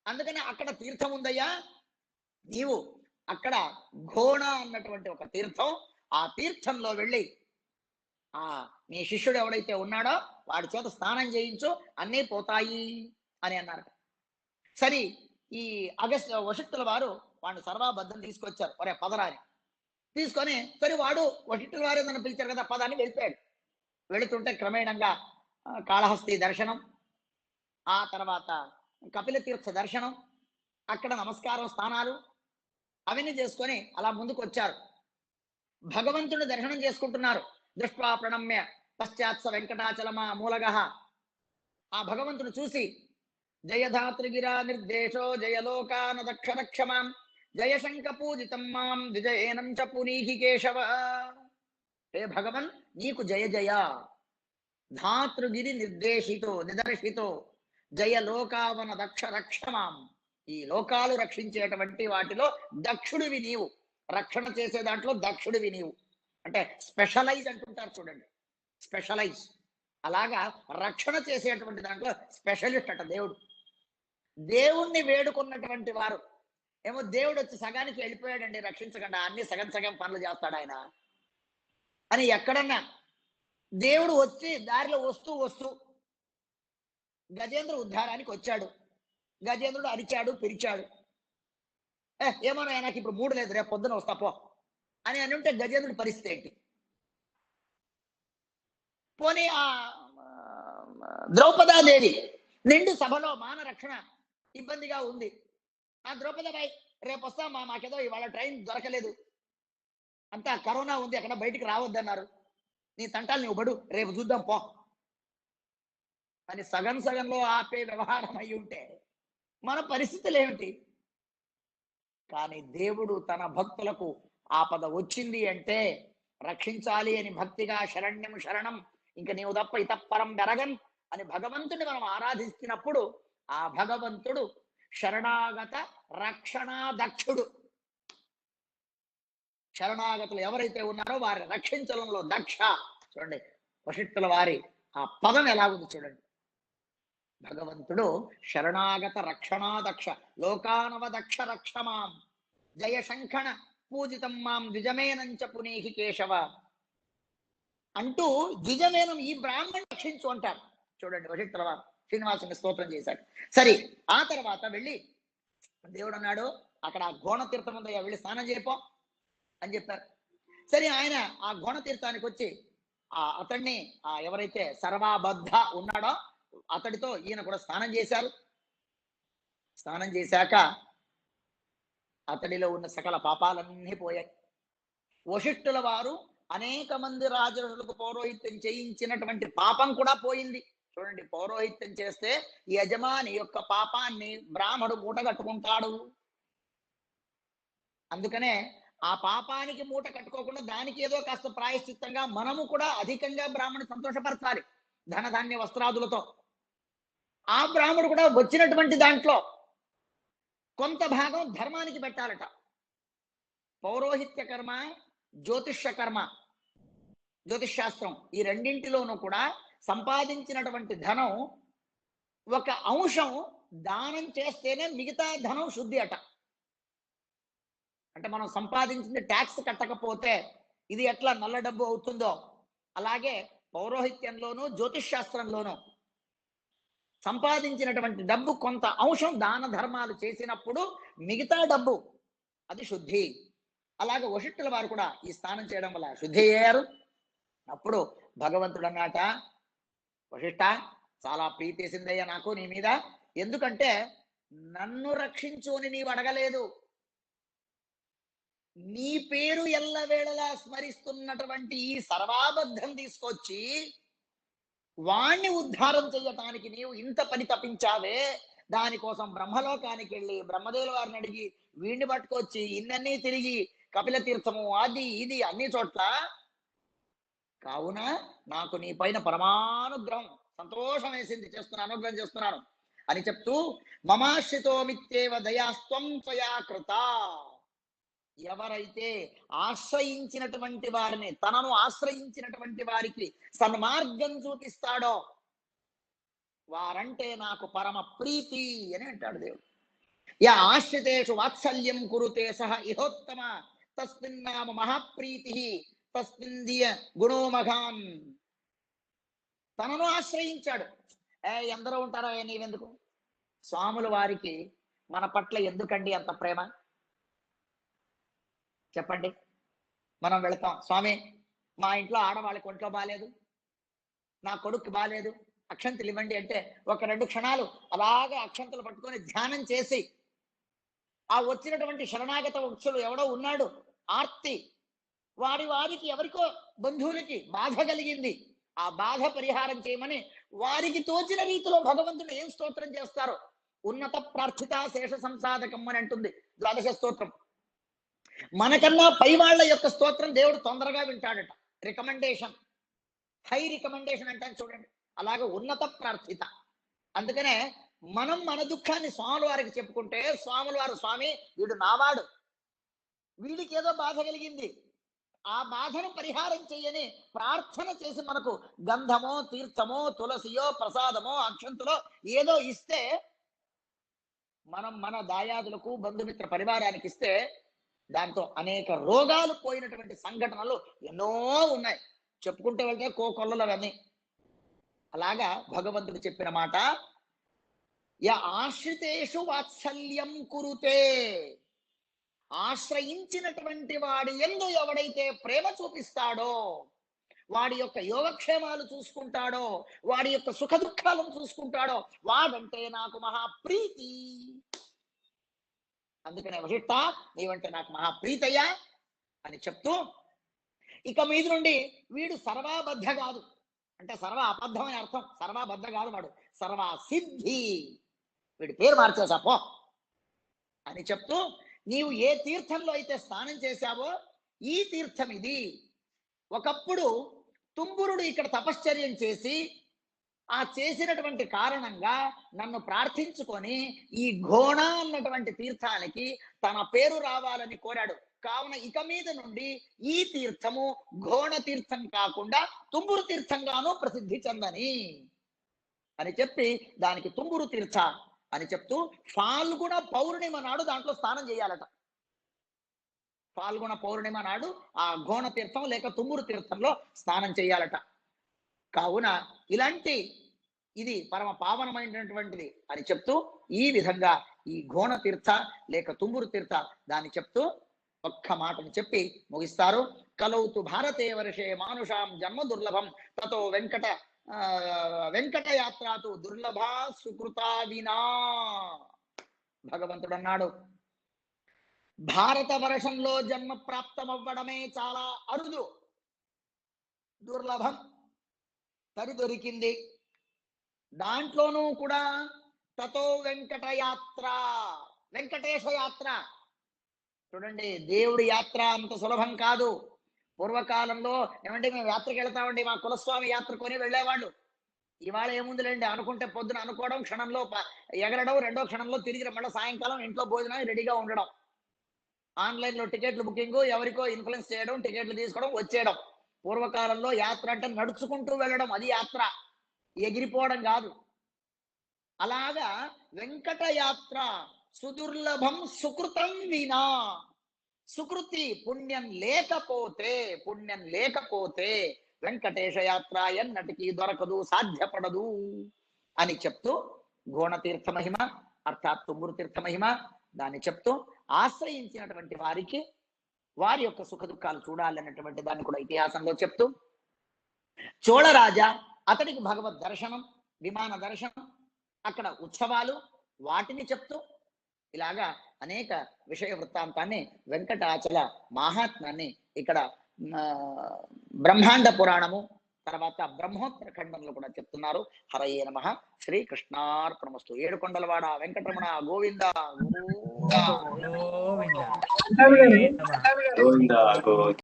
అందుకని అక్కడ తీర్థం ఉందయ్యా, నీవు అక్కడ ఘోణ అన్నటువంటి ఒక తీర్థం, ఆ తీర్థంలో వెళ్ళి నీ శిష్యుడు ఎవడైతే ఉన్నాడో వాడి చేత స్నానం చేయించు, అన్నీ పోతాయి అని అన్నారు. సరే, ఈ వశిష్ఠుల వారు వాడిని సర్వాబద్ధం తీసుకొచ్చారు. ఒరే పదరాని తీసుకొని, సరే వాడు వశిష్ఠుల వారే నన్ను పిలిచారు కదా పదాన్ని వెళ్ళిపోయాడు. వెళుతుంటే క్రమేణంగా కాళహస్తి దర్శనం, ఆ తర్వాత కపిల తీర్థ దర్శనం, అక్కడ నమస్కారం స్థానాలు అవన్నీ చేసుకొని అలా ముందుకు వచ్చారు. భగవంతుని దర్శనం చేసుకుంటున్నారు. దృష్ట్వా ప్రణమ్య పశ్చాత్స వెంకటాచలమా మూలగః. ఆ భగవంతుని చూసి జయధాతృగిరా నిర్దేశో జయలోకాన దక్షరక్షమాం జయశంక పూజితం మాం విజయేనం చ పునీహి కేశవ. హే భగవన్, నీకు జయ జయ. ధాతృగిరి నిర్దేశితో నిదర్శితో జయలోకావన దక్ష రక్షమాం. ఈ లోకాలు రక్షించేటువంటి వాటిలో దక్షుడివి నీవు, రక్షణ చేసే దాంట్లో దక్షుడివి నీవు. అంటే స్పెషలైజ్ అంటుంటారు చూడండి, స్పెషలైజ్. అలాగా రక్షణ చేసేటువంటి దాంట్లో స్పెషలిస్ట్ అట దేవుడు. దేవుణ్ణి వేడుకున్నటువంటి వారు ఏమో దేవుడు వచ్చి సగానికి వెళ్ళిపోయాడండి రక్షించకుండా, అన్ని సగం సగం పనులు చేస్తాడు ఆయన అని ఎక్కడన్నా దేవుడు వచ్చి దారిలో వస్తూ వస్తూ గజేంద్ర ఉద్ధారానికి వచ్చాడు. గజేంద్రుడు అరిచాడు, పిలిచాడు. ఏమన్నా నాకు ఇప్పుడు మూడు లేదు, రేపు పొద్దున వస్తా పో అని అని ఉంటే గజేంద్రుడి పరిస్థితి ఏంటి? పోనీ ఆ ద్రౌపదాదేవి నిండు సభలో మాన రక్షణ ఇబ్బందిగా ఉంది. ఆ ద్రౌపదాబాయి రేపు వస్తామా, మాకేదో ఇవాళ ట్రైన్ దొరకలేదు, అంతా కరోనా ఉంది, అక్కడ బయటికి రావద్దన్నారు, నీ తంటాలు నువ్వు పడు, రేపు చూద్దాం పో అని సగం సగంలో ఆపే వ్యవహారం అయి ఉంటే మన పరిస్థితులు ఏమిటి? కానీ దేవుడు తన భక్తులకు ఆపద వచ్చింది అంటే రక్షించాలి అని భక్తిగా శరణ్యం శరణం, ఇంక నీవు తప్ప ఇతప్పరం బెరగన్ అని భగవంతుని మనం ఆరాధిస్తున్నప్పుడు ఆ భగవంతుడు శరణాగత రక్షణా దక్షుడు. శరణాగతులు ఎవరైతే ఉన్నారో వారి రక్షించడంలో దక్ష. చూడండి వశిష్ఠుల వారి ఆ పదం ఎలా ఉంది చూడండి. భగవంతుడు శరణాగత రక్షణా దక్ష, లోకానవ దక్ష రక్షమాం జయ శంఖణ పూజితం మాం ద్విజమేనంచ పునీహి కేశవ అంటూ ద్విజమేనం ఈ బ్రాహ్మణ్ రక్షించు అంటారు. చూడండి వశిష్ఠుల వారు శ్రీనివాసుని స్తోత్రం చేశాడు. సరే, ఆ తర్వాత వెళ్ళి దేవుడు అన్నాడు అక్కడ ఘోణ తీర్థం ఉందయ్యా, వెళ్ళి స్నానం చేయపో అని చెప్పారు. సరే, ఆయన ఆ ఘోణ తీర్థానికి వచ్చి అతన్ని ఎవరైతే సర్వాబద్ధ ఉన్నాడో అతడితో ఈయన కూడా స్నానం చేశారు. స్నానం చేశాక అతడిలో ఉన్న సకల పాపాలన్నీ పోయాయి. వశిష్ఠుల వారు అనేక మంది రాజులకు పౌరోహిత్యం చేయించినటువంటి పాపం కూడా పోయింది. చూడండి, పౌరోహిత్యం చేస్తే యజమాని యొక్క పాపాన్ని బ్రాహ్మడు మూట కట్టుకుంటాడు. అందుకనే ఆ పాపానికి మూట కట్టుకోకుండా దానికి ఏదో కాస్త ప్రాయశ్చిత్తంగా మనము కూడా అధికంగా బ్రాహ్మణుని సంతోషపరచాలి ధనధాన్య వస్త్రాదులతో. ఆ బ్రాహ్మడు కూడా వచ్చినటువంటి దాంట్లో కొంత భాగం ధర్మానికి పెట్టాలట. పౌరోహిత్య కర్మ, జ్యోతిష్య కర్మ, జ్యోతిషాస్త్రం ఈ రెండింటిలోనూ కూడా సంపాదించినటువంటి ధనం ఒక అంశం దానం చేస్తేనే మిగతా ధనం శుద్ధి అట. అంటే మనం సంపాదించింది ట్యాక్స్ కట్టకపోతే ఇది ఎట్లా నల్ల డబ్బు అవుతుందో అలాగే పౌరోహిత్యంలోనూ జ్యోతిషాస్త్రంలోనూ సంపాదించినటువంటి డబ్బు కొంత అంశం దాన ధర్మాలు చేసినప్పుడు మిగతా డబ్బు అది శుద్ధి. అలాగే వశిష్ఠుల వారు కూడా ఈ స్నానం చేయడం వల్ల శుద్ధి అయ్యారు. అప్పుడు భగవంతుడు అన్నాట, వశిష్ఠ చాలా ప్రీతేసిందయ్యా నాకు నీ మీద, ఎందుకంటే నన్ను రక్షించు అని నీవు అడగలేదు, నీ పేరు ఎల్లవేళలా స్మరిస్తున్నటువంటి ఈ సర్వాబద్ధం తీసుకొచ్చి వాణ్ణి ఉద్ధారం చెయ్యటానికి నీవు ఇంత పని తప్పించావే, దానికోసం బ్రహ్మలోకానికి వెళ్ళి బ్రహ్మదేవుల వారిని అడిగి వీడిని పట్టుకొచ్చి ఇన్నన్నీ తిరిగి కపిల తీర్థము అది ఇది అన్ని చోట్ల, కావున నాకు నీ పైన పరమానుగ్రహం సంతోషం వేసింది, చేస్తున్నాను, అనుగ్రహం చేస్తున్నాను అని చెప్తూ మమాశ్రితో మిత్యేవ దయాస్త్వం త్వయా కృత. ఎవరైతే ఆశ్రయించినటువంటి వారిని, తనను ఆశ్రయించినటువంటి వారికి సన్మార్గం చూపిస్తాడో వారంటే నాకు పరమ ప్రీతి అని అంటాడు దేవుడు. యా ఆశ్రితేషు వాత్సల్యం కురుతే సహ ఇహోత్తమ తస్మిన్నామ మహాప్రీతి తస్మిందియ గుణో మఘాన్. తనను ఆశ్రయించాడు. ఎందరో ఉంటారా నీవెందుకు? స్వాముల వారికి మన పట్ల ఎందుకండి అంత ప్రేమ చెప్పండి. మనం వెళతాం, స్వామి మా ఇంట్లో ఆడవాళ్ళకి ఒంట్లో బాగాలేదు, నా కొడుకు బాగాలేదు, అక్షంతలు ఇవ్వండి అంటే ఒక 2 క్షణాలు అలాగే అక్షంతలు పట్టుకొని ధ్యానం చేసి ఆ వచ్చినటువంటి శరణాగత వృక్షులు ఎవడో ఉన్నాడు ఆర్తి, వారికి ఎవరికో బంధువులకి బాధ కలిగింది, ఆ బాధ పరిహారం చేయమని వారికి తోచిన రీతిలో భగవంతుడు ఏం స్తోత్రం చేస్తారో, ఉన్నత ప్రార్థిత శేష సంసాధకం అని అంటుంది ద్వాదశ స్తోత్రం. మనకన్నా పై వాళ్ళ యొక్క స్తోత్రం దేవుడు తొందరగా వింటాడట. రికమెండేషన్, హై రికమెండేషన్ అంటాను చూడండి, అలాగే ఉన్నత ప్రార్థిత. అందుకనే మనం మన దుఃఖాన్ని స్వాముల వారికి చెప్పుకుంటే స్వాముల వారు, స్వామి వీడు నావాడు, వీడికి ఏదో బాధ కలిగింది, ఆ బాధను పరిహారం చేయని ప్రార్థన చేసి మనకు గంధమో తీర్థమో తులసియో ప్రసాదమో అక్షంతులో ఏదో ఇస్తే, మనం మన దాయాదులకు బంధుమిత్ర పరివారానికి ఇస్తే దాంతో అనేక రోగాలు పోయినటువంటి సంఘటనలు ఎన్నో ఉన్నాయి, చెప్పుకుంటే వెళ్తే కోకొల్లలు అవన్నీ. అలాగా భగవంతుడు చెప్పిన మాట, యా ఆశ్రితేషు వాత్సల్యం కురుతే, ఆశ్రయించినటువంటి వాడి యందు ఎవడైతే ప్రేమ చూపిస్తాడో, వాడి యొక్క యోగక్షేమాలు చూసుకుంటాడో, వాడి యొక్క సుఖ దుఃఖాలను చూసుకుంటాడో వాడంటే నాకు మహాప్రీతి. అందుకనే వశిష్ఠ నీవంటే నాకు మహాప్రీతయ్యా అని చెప్తూ, ఇక మీద నుండి వీడు సర్వాబద్ధ కాదు అంటే సర్వ అబద్ధం అని అర్థం, సర్వాబద్ధ కాదు, వాడు సర్వసిద్ధి, వీడి పేరు మార్చేసా పో అని చెప్తూ, నీవు ఏ తీర్థంలో అయితే స్నానం చేశావో ఈ తీర్థం ఇది. ఒకప్పుడు తుంబురుడు ఇక్కడ తపశ్చర్యం చేసి ఆ చేసినటువంటి కారణంగా నన్ను ప్రార్థించుకొని ఈ ఘోణ అన్నటువంటి తీర్థానికి తన పేరు రావాలని కోరాడు. కావున ఇక మీద నుండి ఈ తీర్థము ఘోణ తీర్థం కాకుండా తుంబురు తీర్థంగాను ప్రసిద్ధి చెందని అని చెప్పి దానికి తుంబురు తీర్థ అని చెప్తూ, ఫాల్గుణ పౌర్ణిమ నాడు దాంట్లో స్నానం చేయాలట. ఫాల్గుణ పౌర్ణిమ నాడు ఆ ఘోణ తీర్థం లేక తుంబురు తీర్థంలో స్నానం చేయాలట. కావున ఇలాంటి ఇది పరమ పావనమైనటువంటిది అని చెప్తూ ఈ విధంగా ఈ ఘోణ తీర్థ లేక తుంబురు తీర్థ దాన్ని చెప్తూ ఒక్క మాటను చెప్పి ముగిస్తారు. కలౌతు భారతే వర్షే మానుషాం జన్మ దుర్లభం తతో వెంకటయాత్రాతు దుర్లభా సుకృతా వినా. భగవంతుడు అన్నాడు, భారత వర్షంలో జన్మ ప్రాప్తమవ్వడమే చాలా అరుదు, దుర్లభం, తరి దొరికింది. దాంట్లోనూ కూడా తతో వెంకటయాత్ర, వెంకటేశ యాత్ర. చూడండి, దేవుడి యాత్ర అంత సులభం కాదు. పూర్వకాలంలో ఏమంటే మేము యాత్రకి వెళ్తామండి, మా కులస్వామి యాత్ర కొని వెళ్ళేవాళ్ళు. ఇవాళ ఏముందిలేండి, అనుకుంటే పొద్దున అనుకోవడం, క్షణంలో ఎగరడం, 2వ క్షణంలో తిరిగి మళ్ళీ సాయంకాలం ఇంట్లో భోజనం రెడీగా ఉండడం, ఆన్లైన్లో టికెట్లు బుకింగ్, ఎవరికో ఇన్ఫ్లుయెన్స్ చేయడం, టికెట్లు తీసుకోవడం, వచ్చేయడం. పూర్వకాలంలో యాత్ర అంటే నడుచుకుంటూ వెళ్ళడం, అది యాత్ర, ఎగిరిపోవడం కాదు. అలాగా వెంకట యాత్ర సుదుర్లభం సుకృతం వినా. సుకృతి పుణ్యం లేకపోతే వెంకటేశ యాత్ర ఎన్నటికీ దొరకదు, సాధ్యపడదు అని చెప్తూ ఘోణ తీర్థ మహిమ అర్థాత్ తుంబురు తీర్థ మహిమ దాన్ని చెప్తూ ఆశ్రయించినటువంటి వారికి వారి యొక్క సుఖ దుఃఖాలు చూడాలన్నటువంటి దాన్ని కూడా ఇతిహాసంలో చెప్తూ, చోళరాజా అతడికి భగవద్ దర్శనం, విమాన దర్శనం, అక్కడ ఉత్సవాలు వాటిని చెప్తూ ఇలాగా అనేక విషయ వృత్తాంతాన్ని వెంకటాచల మహాత్మ్యాన్ని ఇక్కడ బ్రహ్మాండ పురాణము తర్వాత బ్రహ్మోత్తర ఖండంలో కూడా చెప్తున్నారు. హరయే నమః. శ్రీకృష్ణార్పణమస్తు. ఏడుకొండలవాడ వెంకటరమణ గోవింద గోవిందా గోవిందా.